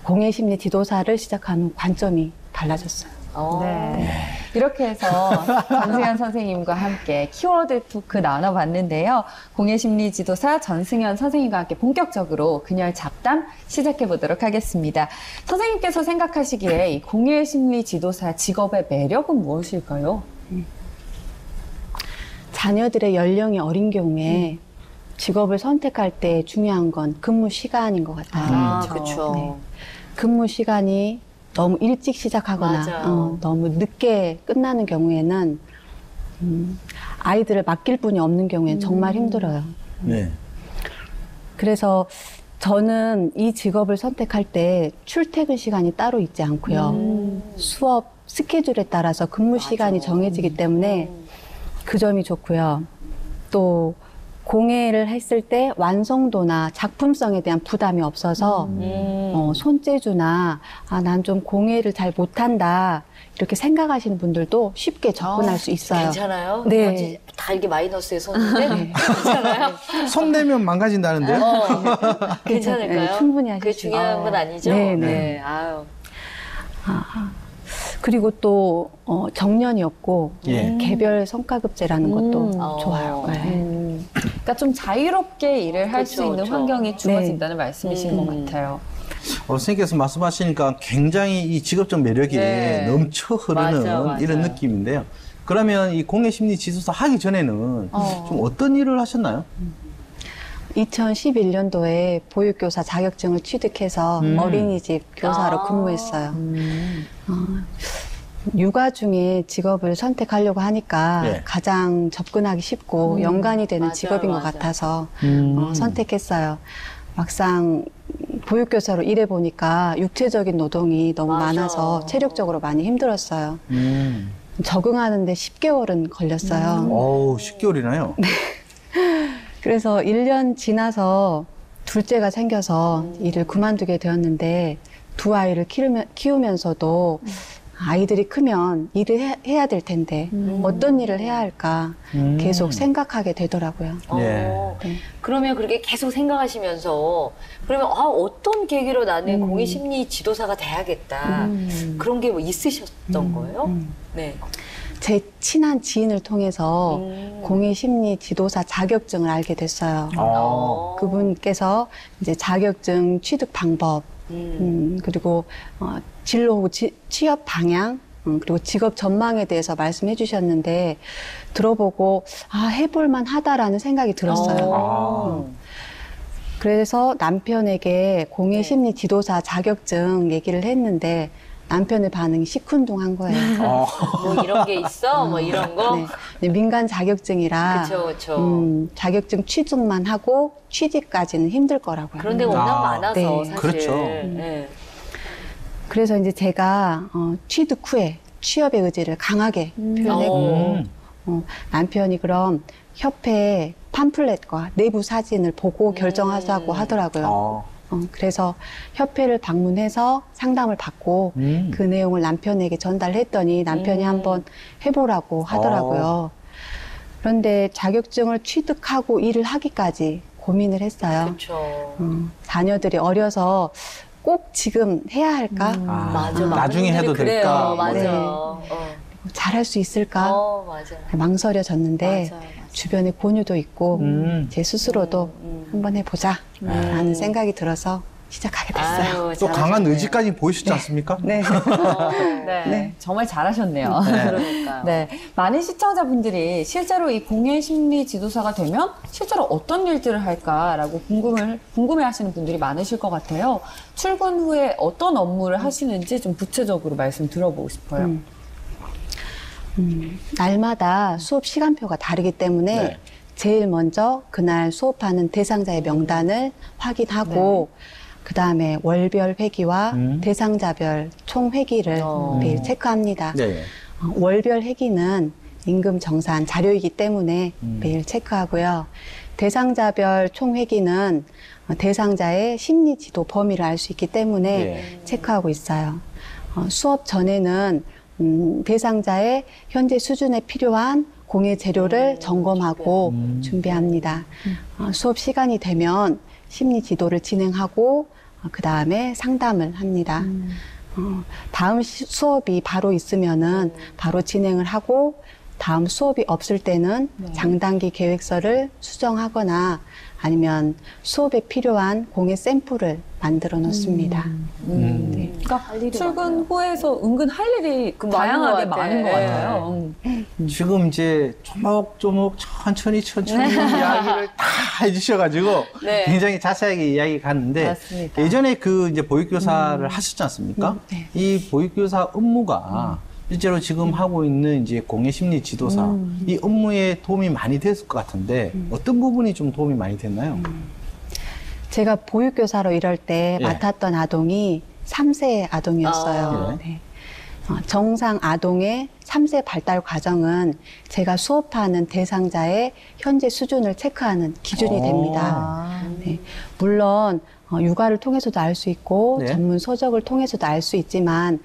공예 심리 지도사를 시작하는 관점이 달라졌어요. 네. 이렇게 해서 전승현 선생님과 함께 키워드 토크 나눠봤는데요. 공예심리 지도사 전승현 선생님과 함께 본격적으로 그녀의 잡담 시작해 보도록 하겠습니다. 선생님께서 생각하시기에 이 공예심리 지도사 직업의 매력은 무엇일까요? 자녀들의 연령이 어린 경우에 직업을 선택할 때 중요한 건 근무 시간인 것 같아요. 아, 그렇죠. 네. 근무 시간이 너무 일찍 시작하거나 맞아요. 너무 늦게 끝나는 경우에는 아이들을 맡길 분이 없는 경우에는 정말 힘들어요. 네. 그래서 저는 이 직업을 선택할 때 출퇴근 시간이 따로 있지 않고요. 수업 스케줄에 따라서 근무 시간이 정해지기 때문에 그 점이 좋고요. 또 공예를 했을 때 완성도나 작품성에 대한 부담이 없어서 손재주나 난 좀 공예를 잘 못한다 이렇게 생각하시는 분들도 쉽게 접근할 수 있어요. 괜찮아요? 네. 뭐지? 다 이게 마이너스에 손인데 괜찮아요? 손 내면 망가진다는데요? 괜찮을까요? 네, 충분히 그게 하시죠. 중요한 건 아니죠? 네, 네. 아유. 그리고 또 정년이 없고 예. 개별 성과급제라는 것도 어. 좋아요. 네. 그러니까 좀 자유롭게 일을 할 수 그렇죠, 있는 그렇죠. 환경이 주어진다는 말씀이신 것 같아요. 선생님께서 말씀하시니까 굉장히 이 직업적 매력이 네. 넘쳐 흐르는 맞아요. 이런 느낌인데요. 그러면 이 공예심리 지도사 하기 전에는 좀 어떤 일을 하셨나요? 2011년도에 보육교사 자격증을 취득해서 어린이집 교사로 근무했어요. 육아 중에 직업을 선택하려고 하니까 네. 가장 접근하기 쉽고 연관이 되는 맞아요, 직업인 것 맞아요. 같아서 선택했어요. 막상 보육교사로 일해보니까 육체적인 노동이 너무 맞아. 많아서 체력적으로 많이 힘들었어요. 적응하는데 10개월은 걸렸어요. 어우, 10개월이나요? 그래서 1년 지나서 둘째가 생겨서 일을 그만두게 되었는데 두 아이를 키우면서도 아이들이 크면 일을 해야 될 텐데 어떤 일을 해야 할까 계속 생각하게 되더라고요. 예. 네. 그러면 그렇게 계속 생각하시면서 그러면 어떤 계기로 나는 공예심리 지도사가 돼야겠다. 그런 게 뭐 있으셨던 거예요? 네. 제 친한 지인을 통해서 공예심리 지도사 자격증을 알게 됐어요. 그분께서 이제 자격증 취득 방법, 그리고 진로 후 취업 방향, 그리고 직업 전망에 대해서 말씀해 주셨는데 들어보고 해볼만 하다라는 생각이 들었어요. 그래서 남편에게 공예심리 지도사 자격증 얘기를 했는데 남편의 반응이 시큰둥한 거예요. 뭐 이런 게 있어? 뭐 이런 거? 네, 민간 자격증이라 그쵸, 그쵸. 자격증 취득만 하고 취직까지는 힘들 거라고요. 그런 데가 워낙 많아서 네. 사실. 그렇죠. 네. 그래서 이제 제가 취득 후에 취업의 의지를 강하게 표현했고 남편이 그럼 협회 팜플렛과 내부 사진을 보고 결정하자고 하더라고요. 그래서 협회를 방문해서 상담을 받고 그 내용을 남편에게 전달했더니 남편이 한번 해보라고 하더라고요. 그런데 자격증을 취득하고 일을 하기까지 고민을 했어요. 그렇죠. 자녀들이 어려서 꼭 지금 해야 할까? 맞아. 나중에 해도 그래요. 될까? 맞아. 네. 잘할 수 있을까? 맞아. 망설여졌는데 맞아. 주변에 권유도 있고 제 스스로도 한번 해보자 라는 생각이 들어서 시작하게 됐어요. 또 강한 의지까지 보이시지 않습니까? 네. 네. 정말 잘하시네요. 그러니까요. 네. 많은 시청자분들이 실제로 이 공예심리 지도사가 되면 실제로 어떤 일들을 할까라고 궁금해 하시는 분들이 많으실 것 같아요. 출근 후에 어떤 업무를 하시는지 좀 구체적으로 말씀 들어보고 싶어요. 날마다 수업 시간표가 다르기 때문에 네. 제일 먼저 그날 수업하는 대상자의 명단을 확인하고 그 다음에 월별 회기와 대상자별 총 회기를 매일 체크합니다. 네. 월별 회기는 임금 정산 자료이기 때문에 매일 체크하고요. 대상자별 총 회기는 대상자의 심리 지도 범위를 알 수 있기 때문에 체크하고 있어요. 수업 전에는 대상자의 현재 수준에 필요한 공예 재료를 점검하고 준비합니다. 수업 시간이 되면 심리 지도를 진행하고 그 다음에 상담을 합니다. 다음 수업이 바로 있으면은 바로 진행을 하고 다음 수업이 없을 때는 장단기 계획서를 수정하거나 아니면 수업에 필요한 공예 샘플을 만들어 놓습니다. 네. 그러니까 출근 후에서 은근 할 일이 다양하게 많은 것 같아요. 지금 이제 조목조목 천천히 이야기를 다 해주셔가지고 네. 굉장히 자세하게 이야기 갔는데 맞습니다. 예전에 그 이제 보육교사를 하셨지 않습니까? 네. 이 보육교사 업무가 실제로 지금 하고 있는 이제 공예심리 지도사 이 업무에 도움이 많이 됐을 것 같은데 어떤 부분이 좀 도움이 많이 됐나요? 제가 보육교사로 일할 때 예. 맡았던 아동이 3세 아동이었어요. 아. 네. 정상 아동의 3세 발달 과정은 제가 수업하는 대상자의 현재 수준을 체크하는 기준이 됩니다. 네. 물론 육아를 통해서도 알 수 있고 네. 전문 서적을 통해서도 알 수 있지만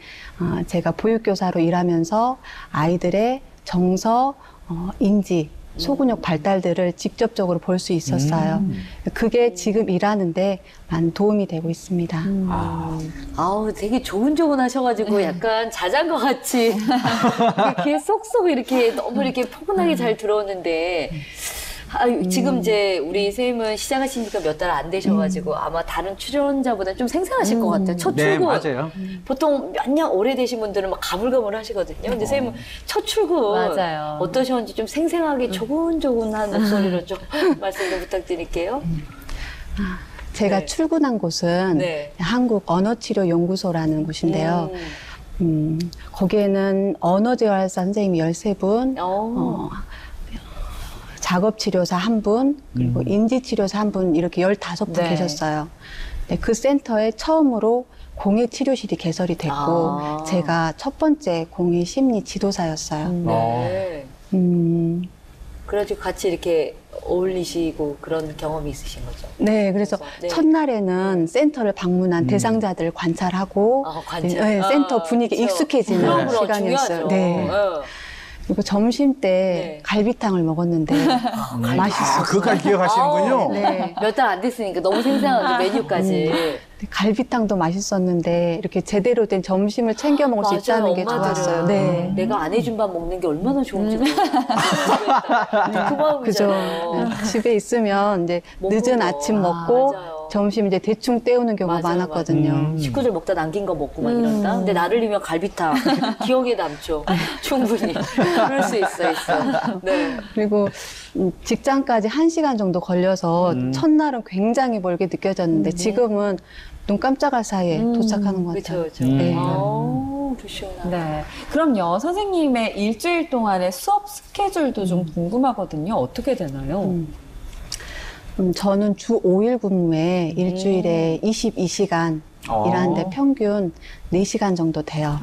제가 보육교사로 일하면서 아이들의 정서, 인지, 소근육 발달들을 직접적으로 볼 수 있었어요. 그게 지금 일하는데 많은 도움이 되고 있습니다. 아우, 되게 조근조근하셔가지고 약간 자장가 같이 이렇게 쏙쏙 이렇게 너무 이렇게 포근하게 잘 들어오는데 지금 이제 우리 선생님은 시작하신 지가 몇 달 안 되셔가지고 아마 다른 출연자보다 좀 생생하실 것 같아요. 첫 네, 출근. 맞아요. 보통 몇 년 오래되신 분들은 막 가물가물 하시거든요. 근데 선생님은 첫 출근 맞아요. 어떠셨는지 좀 생생하게 조근조근한 목소리로 좀 말씀 좀 부탁드릴게요. 제가 네. 출근한 곳은 네. 한국언어치료연구소라는 곳인데요. 거기에는 언어재활사 선생님이 13분, 작업치료사 1분, 그리고 인지치료사 1분, 이렇게 15분 네. 계셨어요. 네, 그 센터에 처음으로 공예치료실이 개설이 됐고, 아. 제가 첫 번째 공예심리 지도사였어요. 네. 그래가지고 같이 이렇게 어울리시고 그런 경험이 있으신 거죠? 네, 그래서 네. 첫날에는 센터를 방문한 대상자들을 관찰하고, 관찰. 네, 센터 분위기에 그쵸. 익숙해지는 그럼 시간이었어요. 중요하죠. 네. 그리고 점심 때 네. 갈비탕을 먹었는데 맛있었어요. 그것까지 기억하시는군요. 네. 몇 달 안 됐으니까 너무 생생하게 메뉴까지. 갈비탕도 맛있었는데 이렇게 제대로 된 점심을 챙겨 먹을 수 있다는 게 엄마들은 좋았어요. 네. 내가 안 해준 밥 먹는 게 얼마나 좋은지 그 그죠. 마음이잖아요. 집에 있으면 이제 못 늦은 먹어. 아침 먹고 맞아요. 점심 이제 대충 때우는 경우가 맞아요, 많았거든요. 식구들 먹다 남긴 거 먹고 막 이런다. 근데 나를 위면 갈비탕 기억에 남죠. 충분히 그럴 수 있어. 네. 그리고 직장까지 1시간 정도 걸려서 첫날은 굉장히 멀게 느껴졌는데 지금은 눈 깜짝할 사이에 도착하는 것 같아요. 그렇죠. 네. 그러시구나. 네. 그럼요, 선생님의 일주일 동안의 수업 스케줄도 좀 궁금하거든요. 어떻게 되나요? 저는 주 5일 근무에 일주일에 22시간 일하는데 평균 4시간 정도 돼요.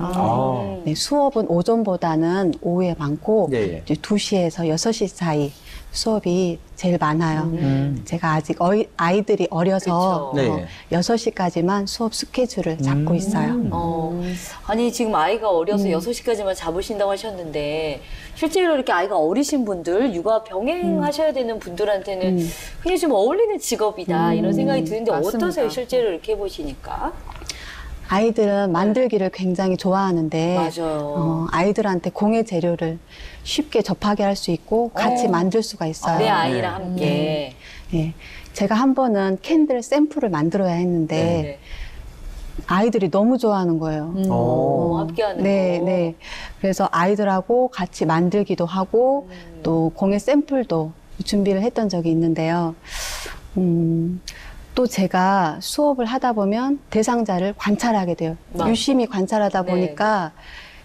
네, 수업은 오전보다는 오후에 많고 예, 예. 이제 2시에서 6시 사이 수업이 제일 많아요. 제가 아직 아이들이 어려서 그쵸. 네. 6시까지만 수업 스케줄을 잡고 있어요. 아니 지금 아이가 어려서 6시까지만 잡으신다고 하셨는데 실제로 이렇게 아이가 어리신 분들 육아 병행하셔야 되는 분들한테는 그냥 좀 어울리는 직업이다 이런 생각이 드는데 맞습니다. 어떠세요? 실제로 이렇게 해보시니까. 아이들은 만들기를 굉장히 좋아하는데 맞아요. 아이들한테 공예 재료를 쉽게 접하게 할 수 있고 같이 만들 수가 있어요. 내 아이랑 함께. 예. 제가 한 번은 캔들 샘플을 만들어야 했는데 네. 아이들이 너무 좋아하는 거예요. 함께하는 네, 거. 네. 그래서 아이들하고 같이 만들기도 하고 또 공예 샘플도 준비를 했던 적이 있는데요. 또 제가 수업을 하다 보면 대상자를 관찰하게 돼요. 맞아. 유심히 관찰하다 네. 보니까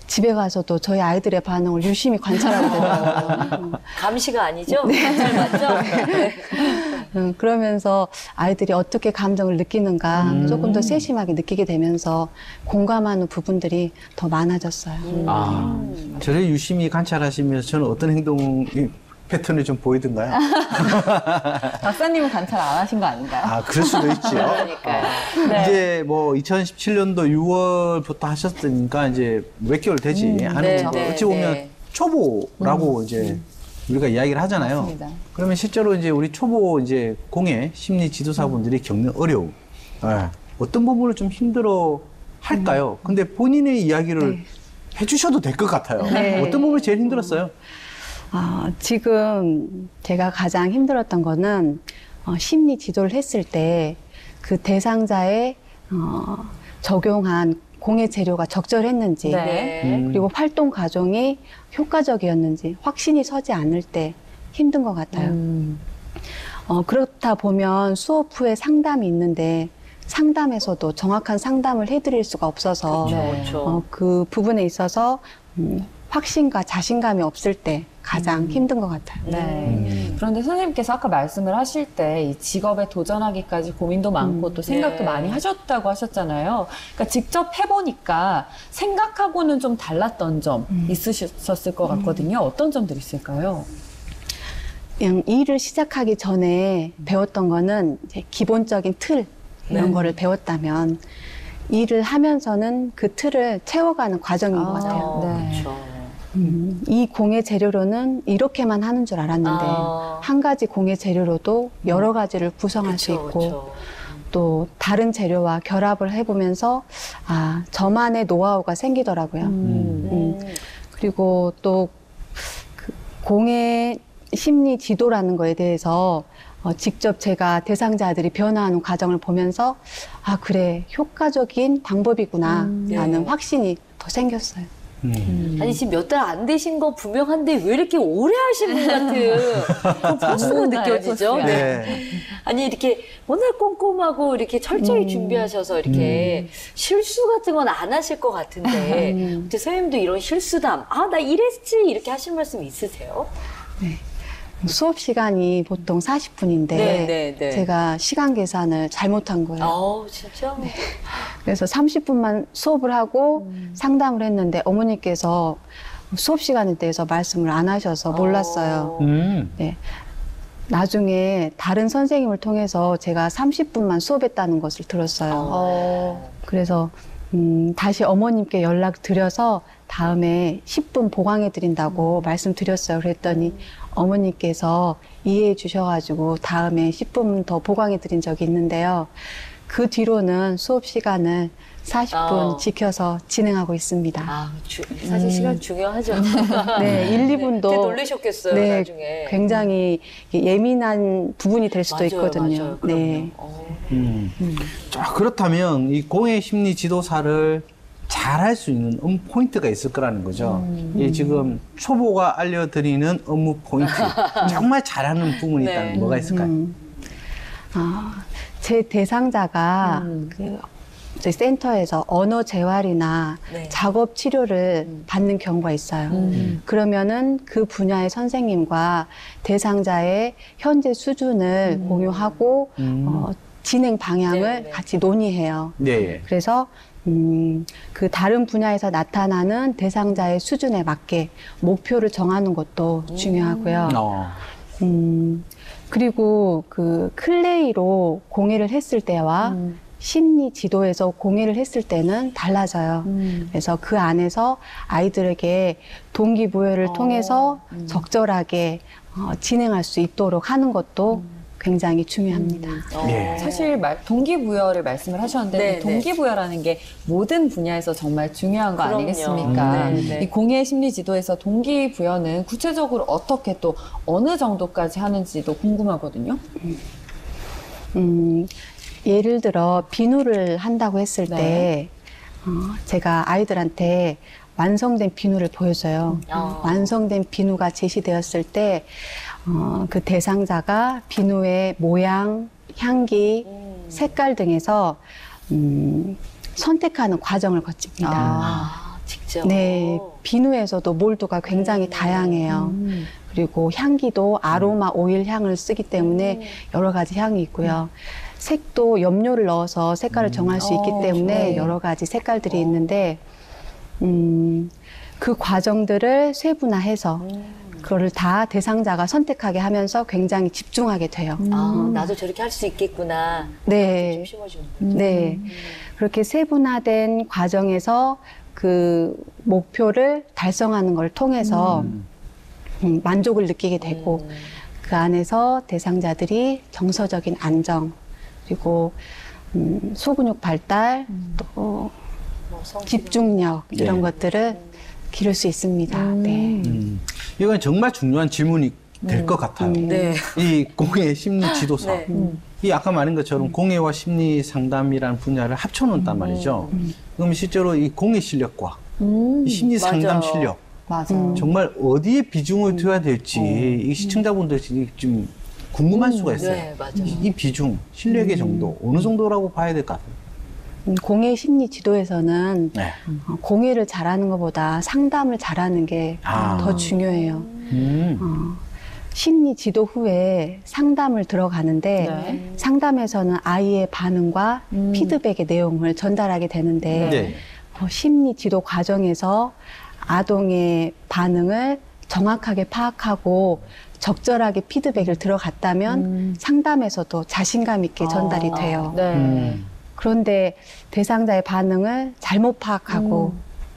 집에 가서도 저희 아이들의 반응을 유심히 관찰하게 되더라고요. 감시가 아니죠? 잘 맞죠? 네. 그러면서 아이들이 어떻게 감정을 느끼는가 조금 더 세심하게 느끼게 되면서 공감하는 부분들이 더 많아졌어요. 저를 유심히 관찰하시면서 저는 어떤 행동이 패턴이 좀 보이던가요? 박사님은 관찰 안 하신 거 아닌가요? 아, 그럴 수도 있죠. 그러니까요. 네. 이제 뭐 2017년도 6월부터 하셨으니까 이제 몇 개월 되지 않은 네, 거. 네, 어찌 보면 네. 초보라고 이제 우리가 이야기를 하잖아요. 맞습니다. 그러면 실제로 이제 우리 초보 이제 공예 심리 지도사분들이 겪는 어려움, 예, 어떤 부분을 좀 힘들어 할까요? 근데 본인의 이야기를 해주셔도 될 것 같아요. 네. 어떤 부분이 제일 힘들었어요? 지금 제가 가장 힘들었던 거는 심리 지도를 했을 때 그 대상자의 적용한 공예 재료가 적절했는지 네. 그리고 활동 과정이 효과적이었는지 확신이 서지 않을 때 힘든 것 같아요. 그렇다 보면 수업 후에 상담이 있는데 상담에서도 정확한 상담을 해드릴 수가 없어서 그렇죠. 그 부분에 있어서 확신과 자신감이 없을 때 가장 힘든 것 같아요. 네. 그런데 선생님께서 아까 말씀을 하실 때 이 직업에 도전하기까지 고민도 많고 또 생각도 네. 많이 하셨다고 하셨잖아요. 그러니까 직접 해보니까 생각하고는 좀 달랐던 점 있으셨을 것 같거든요. 어떤 점들이 있을까요? 그냥 일을 시작하기 전에 배웠던 거는 이제 기본적인 틀 이런 거를 배웠다면 일을 하면서는 그 틀을 채워가는 과정인 것 같아요. 네. 그렇죠. 이 공예 재료로는 이렇게만 하는 줄 알았는데 한 가지 공예 재료로도 여러 가지를 구성할 수 있고 그렇죠. 또 다른 재료와 결합을 해보면서 저만의 노하우가 생기더라고요. 그리고 또 그 공예 심리 지도라는 거에 대해서 직접 제가 대상자들이 변화하는 과정을 보면서 그래 효과적인 방법이구나 라는 확신이 더 생겼어요. 아니 지금 몇 달 안 되신 거 분명한데 왜 이렇게 오래 하신 분 같은 그 포스가 느껴지죠? 네. 아니 이렇게 워낙 꼼꼼하고 이렇게 철저히 준비하셔서 이렇게 실수 같은 건 안 하실 것 같은데 근데 선생님도 이런 실수담 나 이랬지 이렇게 하실 말씀 있으세요? 네. 수업 시간이 보통 40분인데 네. 제가 시간 계산을 잘못한 거예요. 진짜? 그래서 30분만 수업을 하고 상담을 했는데 어머니께서 수업 시간에 대해서 말씀을 안 하셔서 몰랐어요. 네. 나중에 다른 선생님을 통해서 제가 30분만 수업했다는 것을 들었어요. 그래서 다시 어머님께 연락드려서 다음에 10분 보강해 드린다고 말씀드렸어요. 그랬더니 어머니께서 이해해 주셔가지고 다음에 10분 더 보강해 드린 적이 있는데요. 그 뒤로는 수업 시간을 40분 지켜서 진행하고 있습니다. 사실 시간 중요하죠. 네, 1, 2분도 되게 놀라셨겠어요, 네, 나중에. 굉장히 예민한 부분이 될 수도 있거든요. 맞아요. 네. 자, 그렇다면 이 공예 심리 지도사를 잘할 수 있는 업무 포인트가 있을 거라는 거죠. 이 지금 초보가 알려드리는 업무 포인트. 정말 잘하는 부분이 있다면 뭐가 있을까요? 제 대상자가 저희 센터에서 언어 재활이나 작업 치료를 받는 경우가 있어요. 그러면은 그 분야의 선생님과 대상자의 현재 수준을 공유하고 진행 방향을 같이 논의해요. 네. 그래서 그 다른 분야에서 나타나는 대상자의 수준에 맞게 목표를 정하는 것도 중요하고요. 그리고 그 클레이로 공예를 했을 때와 심리 지도에서 공예를 했을 때는 달라져요. 그래서 그 안에서 아이들에게 동기부여를 통해서 적절하게 진행할 수 있도록 하는 것도 굉장히 중요합니다. 예. 사실 동기부여를 말씀을 하셨는데 네, 이 동기부여라는 게 모든 분야에서 정말 중요한 거 그럼요. 아니겠습니까? 네. 이 공예 심리 지도에서 동기부여는 구체적으로 어떻게 또 어느 정도까지 하는지도 궁금하거든요. 예를 들어 비누를 한다고 했을 때 제가 아이들한테 완성된 비누를 보여줘요. 완성된 비누가 제시되었을 때 그 대상자가 비누의 모양, 향기, 색깔 등에서 선택하는 과정을 거칩니다. 직접? 네, 비누에서도 몰도가 굉장히 다양해요. 그리고 향기도 아로마 오일 향을 쓰기 때문에 여러 가지 향이 있고요. 색도 염료를 넣어서 색깔을 정할 수 있기 때문에 여러 가지 색깔들이 있는데 그 과정들을 세분화해서 그거를 다 대상자가 선택하게 하면서 굉장히 집중하게 돼요. 아, 나도 저렇게 할 수 있겠구나. 네. 좀 심어주는. 네. 그렇게 세분화된 과정에서 그 목표를 달성하는 걸 통해서 만족을 느끼게 되고 그 안에서 대상자들이 정서적인 안정 그리고 소근육 발달 또 집중력 이런 것들을 기를 수 있습니다. 네. 이건 정말 중요한 질문이 될 것 같아요. 네. 이 공예 심리 지도사. 네. 이 아까 말한 것처럼 공예와 심리 상담이라는 분야를 합쳐놓는단 말이죠. 그럼 실제로 이 공예 실력과 이 심리 상담 맞아요. 실력 맞아요. 정말 어디에 비중을 둬야 될지 이 시청자분들이 좀 궁금할 수가 있어요. 네, 맞아요. 이 비중, 실력의 정도 어느 정도라고 봐야 될 것 같아요. 공예 심리 지도에서는 네. 공예를 잘하는 것보다 상담을 잘하는 게 더 중요해요. 심리 지도 후에 상담을 들어가는데 네. 상담에서는 아이의 반응과 피드백의 내용을 전달하게 되는데 네. 심리 지도 과정에서 아동의 반응을 정확하게 파악하고 적절하게 피드백을 들어갔다면 상담에서도 자신감 있게 전달이 돼요. 네. 그런데 대상자의 반응을 잘못 파악하고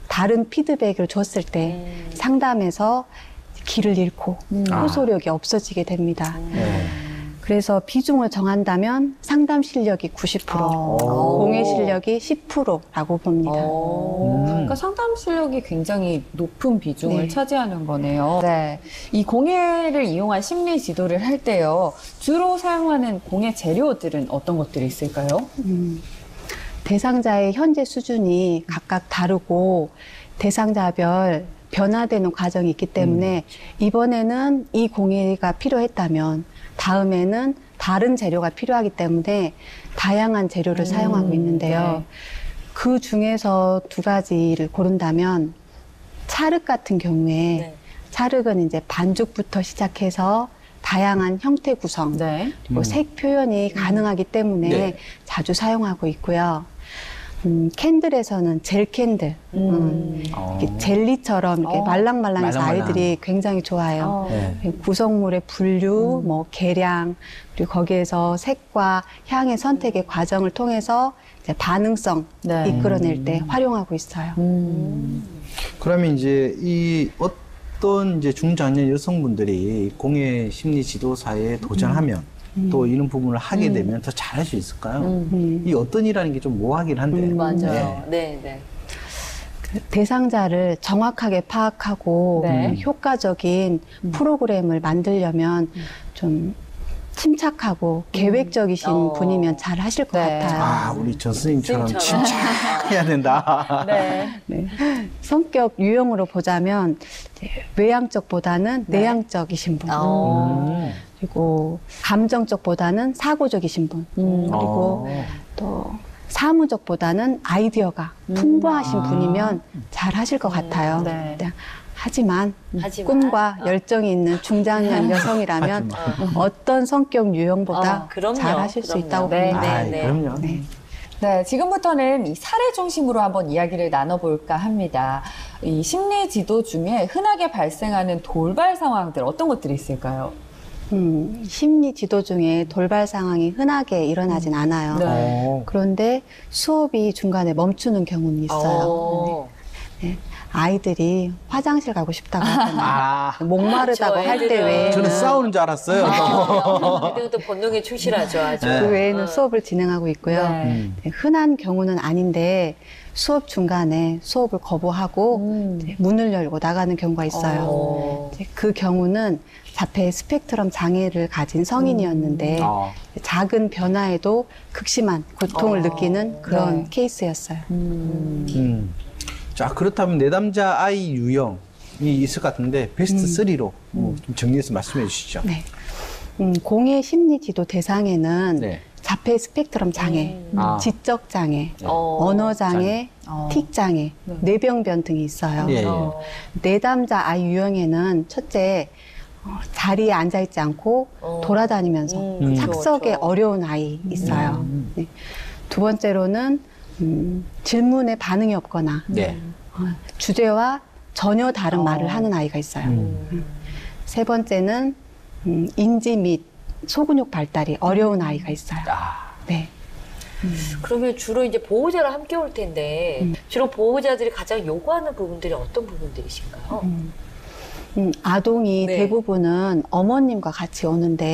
다른 피드백을 줬을 때 상담에서 길을 잃고 호소력이 없어지게 됩니다. 네. 그래서 비중을 정한다면 상담 실력이 90%, 공예 실력이 10%라고 봅니다. 그러니까 상담 실력이 굉장히 높은 비중을 네. 차지하는 거네요. 네. 이 공예를 이용한 심리 지도를 할 때요. 주로 사용하는 공예 재료들은 어떤 것들이 있을까요? 대상자의 현재 수준이 각각 다르고 대상자별 변화되는 과정이 있기 때문에 이번에는 이 공예가 필요했다면 다음에는 다른 재료가 필요하기 때문에 다양한 재료를 사용하고 있는데요. 네. 그 중에서 두 가지를 고른다면 찰흙 같은 경우에 네. 찰흙은 이제 반죽부터 시작해서 다양한 형태 구성 네. 그리고 색 표현이 가능하기 때문에 네. 자주 사용하고 있고요. 캔들에서는 젤 캔들, 이렇게 젤리처럼 이렇게 말랑말랑해서 말랑말랑. 아이들이 굉장히 좋아해요. 네. 구성물의 분류, 뭐 계량, 그리고 거기에서 색과 향의 선택의 과정을 통해서 이제 반응성 네. 이끌어낼 때 활용하고 있어요. 그러면 이제 이 어떤 이제 중장년 여성분들이 공예 심리 지도사에 도전하면 또 이런 부분을 하게 되면 더 잘할 수 있을까요? 이 어떤 일이라는 게 좀 모호하긴 한데. 맞아요. 네, 네. 대상자를 정확하게 파악하고 네. 효과적인 프로그램을 만들려면 좀 침착하고 계획적이신 분이면 잘 하실 것 네. 같아요. 아, 우리 전 스님처럼 스님처럼. 침착해야 된다. 네. 네. 성격 유형으로 보자면 이제 외향적보다는 내향적이신 분, 그리고 감정적보다는 사고적이신 분, 그리고 또 사무적보다는 아이디어가 풍부하신 분이면 잘 하실 것 같아요. 네. 네. 하지만 하지만. 꿈과 열정이 있는 중장년 여성이라면 어떤 성격 유형보다 그럼요. 잘 하실 수 그럼요. 있다고 네. 봅니다. 아, 네. 그럼요. 네. 네, 지금부터는 이 사례 중심으로 한번 이야기를 나눠볼까 합니다. 이 심리 지도 중에 흔하게 발생하는 돌발 상황들 어떤 것들이 있을까요? 심리 지도 중에 돌발 상황이 흔하게 일어나진 않아요. 네. 그런데 수업이 중간에 멈추는 경우는 있어요. 네. 아이들이 화장실 가고 싶다고 하거나 아, 목마르다고 그렇죠, 할 때 애들은. 외에는 저는 싸우는 줄 알았어요. 애들은 또 본능에 충실하죠, 아주. 네. 그 외에는 수업을 진행하고 있고요. 네. 네, 흔한 경우는 아닌데 수업 중간에 수업을 거부하고 이제 문을 열고 나가는 경우가 있어요. 이제 그 경우는 자폐 스펙트럼 장애를 가진 성인이었는데 작은 변화에도 극심한 고통을 느끼는 그런 네. 케이스였어요. 자, 그렇다면 내담자 아이 유형이 있을 것 같은데 베스트 3로 좀 정리해서 말씀해 주시죠. 네. 공예 심리 지도 대상에는 네. 자폐 스펙트럼 장애, 지적 장애, 언어 장애, 틱 장애, 뇌병변 등이 있어요. 예, 예. 내담자 아이 유형에는 첫째 자리에 앉아 있지 않고 돌아다니면서 착석에 그렇죠. 어려운 아이 있어요. 네. 두 번째로는 질문에 반응이 없거나 네. 주제와 전혀 다른 말을 하는 아이가 있어요. 세 번째는 인지 및 소근육 발달이 어려운 아이가 있어요. 네. 그러면 주로 이제 보호자랑 함께 올 텐데 주로 보호자들이 가장 요구하는 부분들이 어떤 부분들이신가요? 아동이 네. 대부분은 어머님과 같이 오는데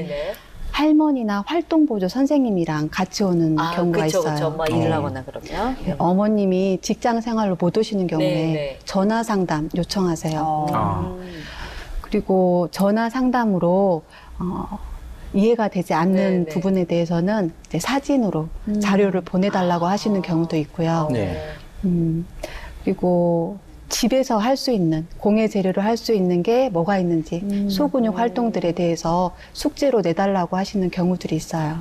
네네. 할머니나 활동보조 선생님이랑 같이 오는 경우가 그쵸, 있어요. 그쵸. 엄마 일을 하거나 그러면. 어머님이 직장 생활로 못 오시는 경우에 네. 전화 상담 요청하세요. 아. 그리고 전화 상담으로 이해가 되지 않는 네. 부분에 대해서는 이제 사진으로 자료를 보내달라고 하시는 경우도 있고요. 네. 그리고 집에서 할 수 있는 공예 재료로 할 수 있는 게 뭐가 있는지 소근육 활동들에 대해서 숙제로 내달라고 하시는 경우들이 있어요.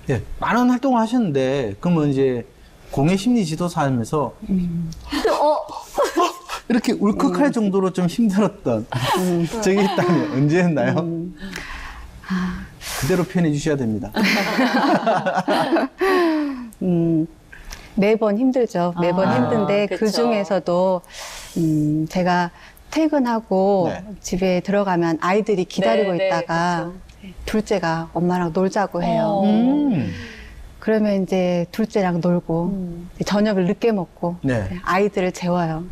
네, 많은 활동을 하셨는데 그러면 이제 공예 심리 지도사 하면서 이렇게 울컥할 정도로 좀 힘들었던 적이 있다면 언제였나요? 그대로 표현해 주셔야 됩니다. 매번 힘들죠. 매번 힘든데 그쵸. 그 중에서도 제가 퇴근하고 네. 집에 들어가면 아이들이 기다리고 네, 있다가 둘째가 엄마랑 놀자고 해요. 그러면 이제 둘째랑 놀고 저녁을 늦게 먹고 네. 아이들을 재워요.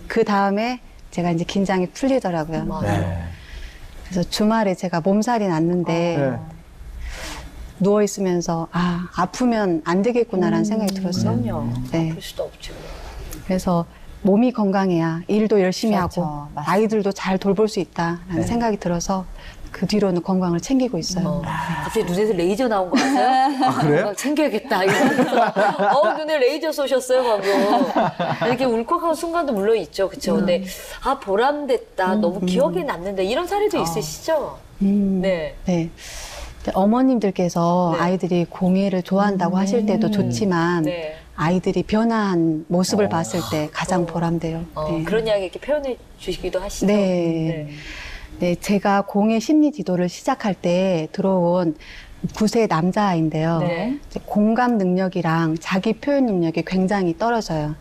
그 다음에 제가 이제 긴장이 풀리더라고요. 네. 그래서 주말에 제가 몸살이 났는데 네. 누워 있으면서 아프면 안 되겠구나라는 생각이 들었어요. 그럼요. 네. 아플 수도 없죠. 그래서 몸이 건강해야 일도 열심히 그렇죠. 하고 맞습니다. 아이들도 잘 돌볼 수 있다라는 생각이 들어서 그 뒤로는 건강을 챙기고 있어요. 갑자기 눈에서 레이저 나온 거 아세요? 아, 그래요? 건강 챙겨야겠다. 이러면서 눈에 레이저 쏘셨어요, 방금. 이렇게 울컥한 순간도 물론 있죠. 그쵸? 근데, 보람됐다. 너무 기억에 남는다. 이런 사례도 있으시죠? 네. 어머님들께서 네. 아이들이 공예를 좋아한다고 하실 때도 좋지만 네. 아이들이 변화한 모습을 봤을 때 가장 보람돼요. 네. 그런 이야기 이렇게 표현해 주시기도 하시죠? 네. 네, 제가 공예 심리 지도를 시작할 때 들어온 9세 남자아이인데요. 네. 이제 공감 능력이랑 자기 표현 능력이 굉장히 떨어져요.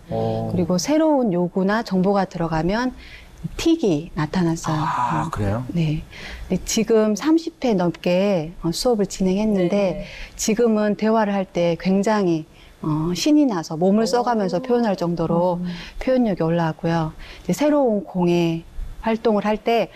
그리고 새로운 요구나 정보가 들어가면 틱이 나타났어요. 아, 그래요? 네. 근데 지금 30회 넘게 수업을 진행했는데 네. 지금은 대화를 할 때 굉장히 신이 나서 몸을 써가면서 표현할 정도로 표현력이 올라왔고요. 이제 새로운 공예 활동을 할 때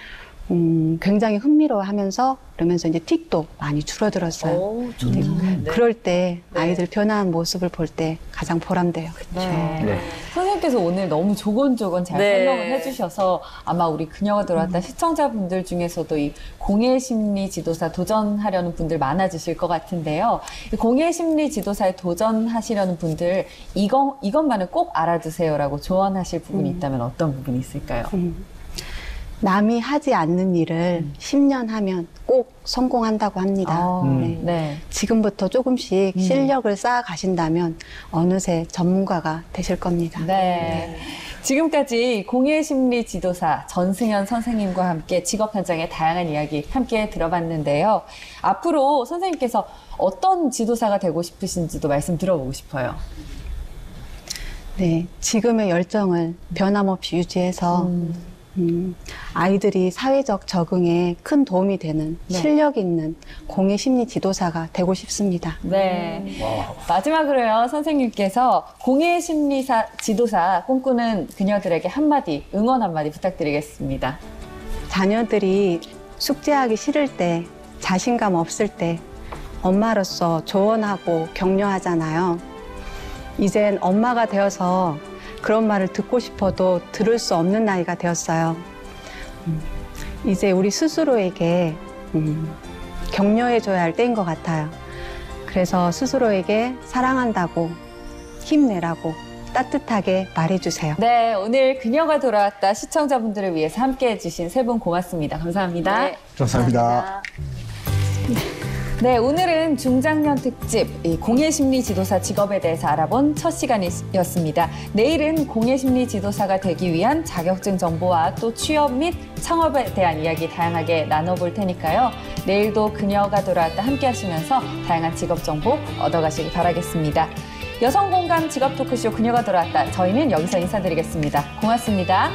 굉장히 흥미로워하면서 그러면서 이제 틱도 많이 줄어들었어요. 오, 좋다. 네. 그럴 때 네. 아이들 변화한 모습을 볼 때 가장 보람돼요. 네. 네. 선생님께서 오늘 너무 조곤조곤 잘 네. 설명을 해주셔서 아마 우리 그녀가 들어왔다 시청자분들 중에서도 이 공예심리 지도사 도전하려는 분들 많아지실 것 같은데요. 이 공예심리 지도사에 도전하시려는 분들 이것만은 꼭 알아두세요라고 조언하실 부분이 있다면 어떤 부분이 있을까요? 남이 하지 않는 일을 10년 하면 꼭 성공한다고 합니다. 네. 네. 지금부터 조금씩 실력을 쌓아 가신다면 어느새 전문가가 되실 겁니다. 네. 지금까지 공예심리 지도사 전승현 선생님과 함께 직업 현장의 다양한 이야기 함께 들어봤는데요. 앞으로 선생님께서 어떤 지도사가 되고 싶으신지도 말씀 들어보고 싶어요. 네, 지금의 열정을 변함없이 유지해서 아이들이 사회적 적응에 큰 도움이 되는 실력 있는 공예 심리 지도사가 되고 싶습니다. 네. 마지막으로요, 선생님께서 공예 심리사 지도사 꿈꾸는 그녀들에게 한마디, 응원 한마디 부탁드리겠습니다. 자녀들이 숙제하기 싫을 때, 자신감 없을 때 엄마로서 조언하고 격려하잖아요. 이젠 엄마가 되어서 그런 말을 듣고 싶어도 들을 수 없는 나이가 되었어요. 이제 우리 스스로에게 격려해줘야 할 때인 것 같아요. 그래서 스스로에게 사랑한다고, 힘내라고 따뜻하게 말해주세요. 네, 오늘 그녀가 돌아왔다 시청자분들을 위해서 함께 해주신 세 분 고맙습니다. 감사합니다. 네. 감사합니다. 네, 오늘은 중장년 특집 이 공예심리 지도사 직업에 대해서 알아본 첫 시간이었습니다. 내일은 공예심리 지도사가 되기 위한 자격증 정보와 또 취업 및 창업에 대한 이야기 다양하게 나눠볼 테니까요. 내일도 그녀가 돌아왔다 함께 하시면서 다양한 직업 정보 얻어가시기 바라겠습니다. 여성 공감 직업 토크쇼 그녀가 돌아왔다. 저희는 여기서 인사드리겠습니다. 고맙습니다.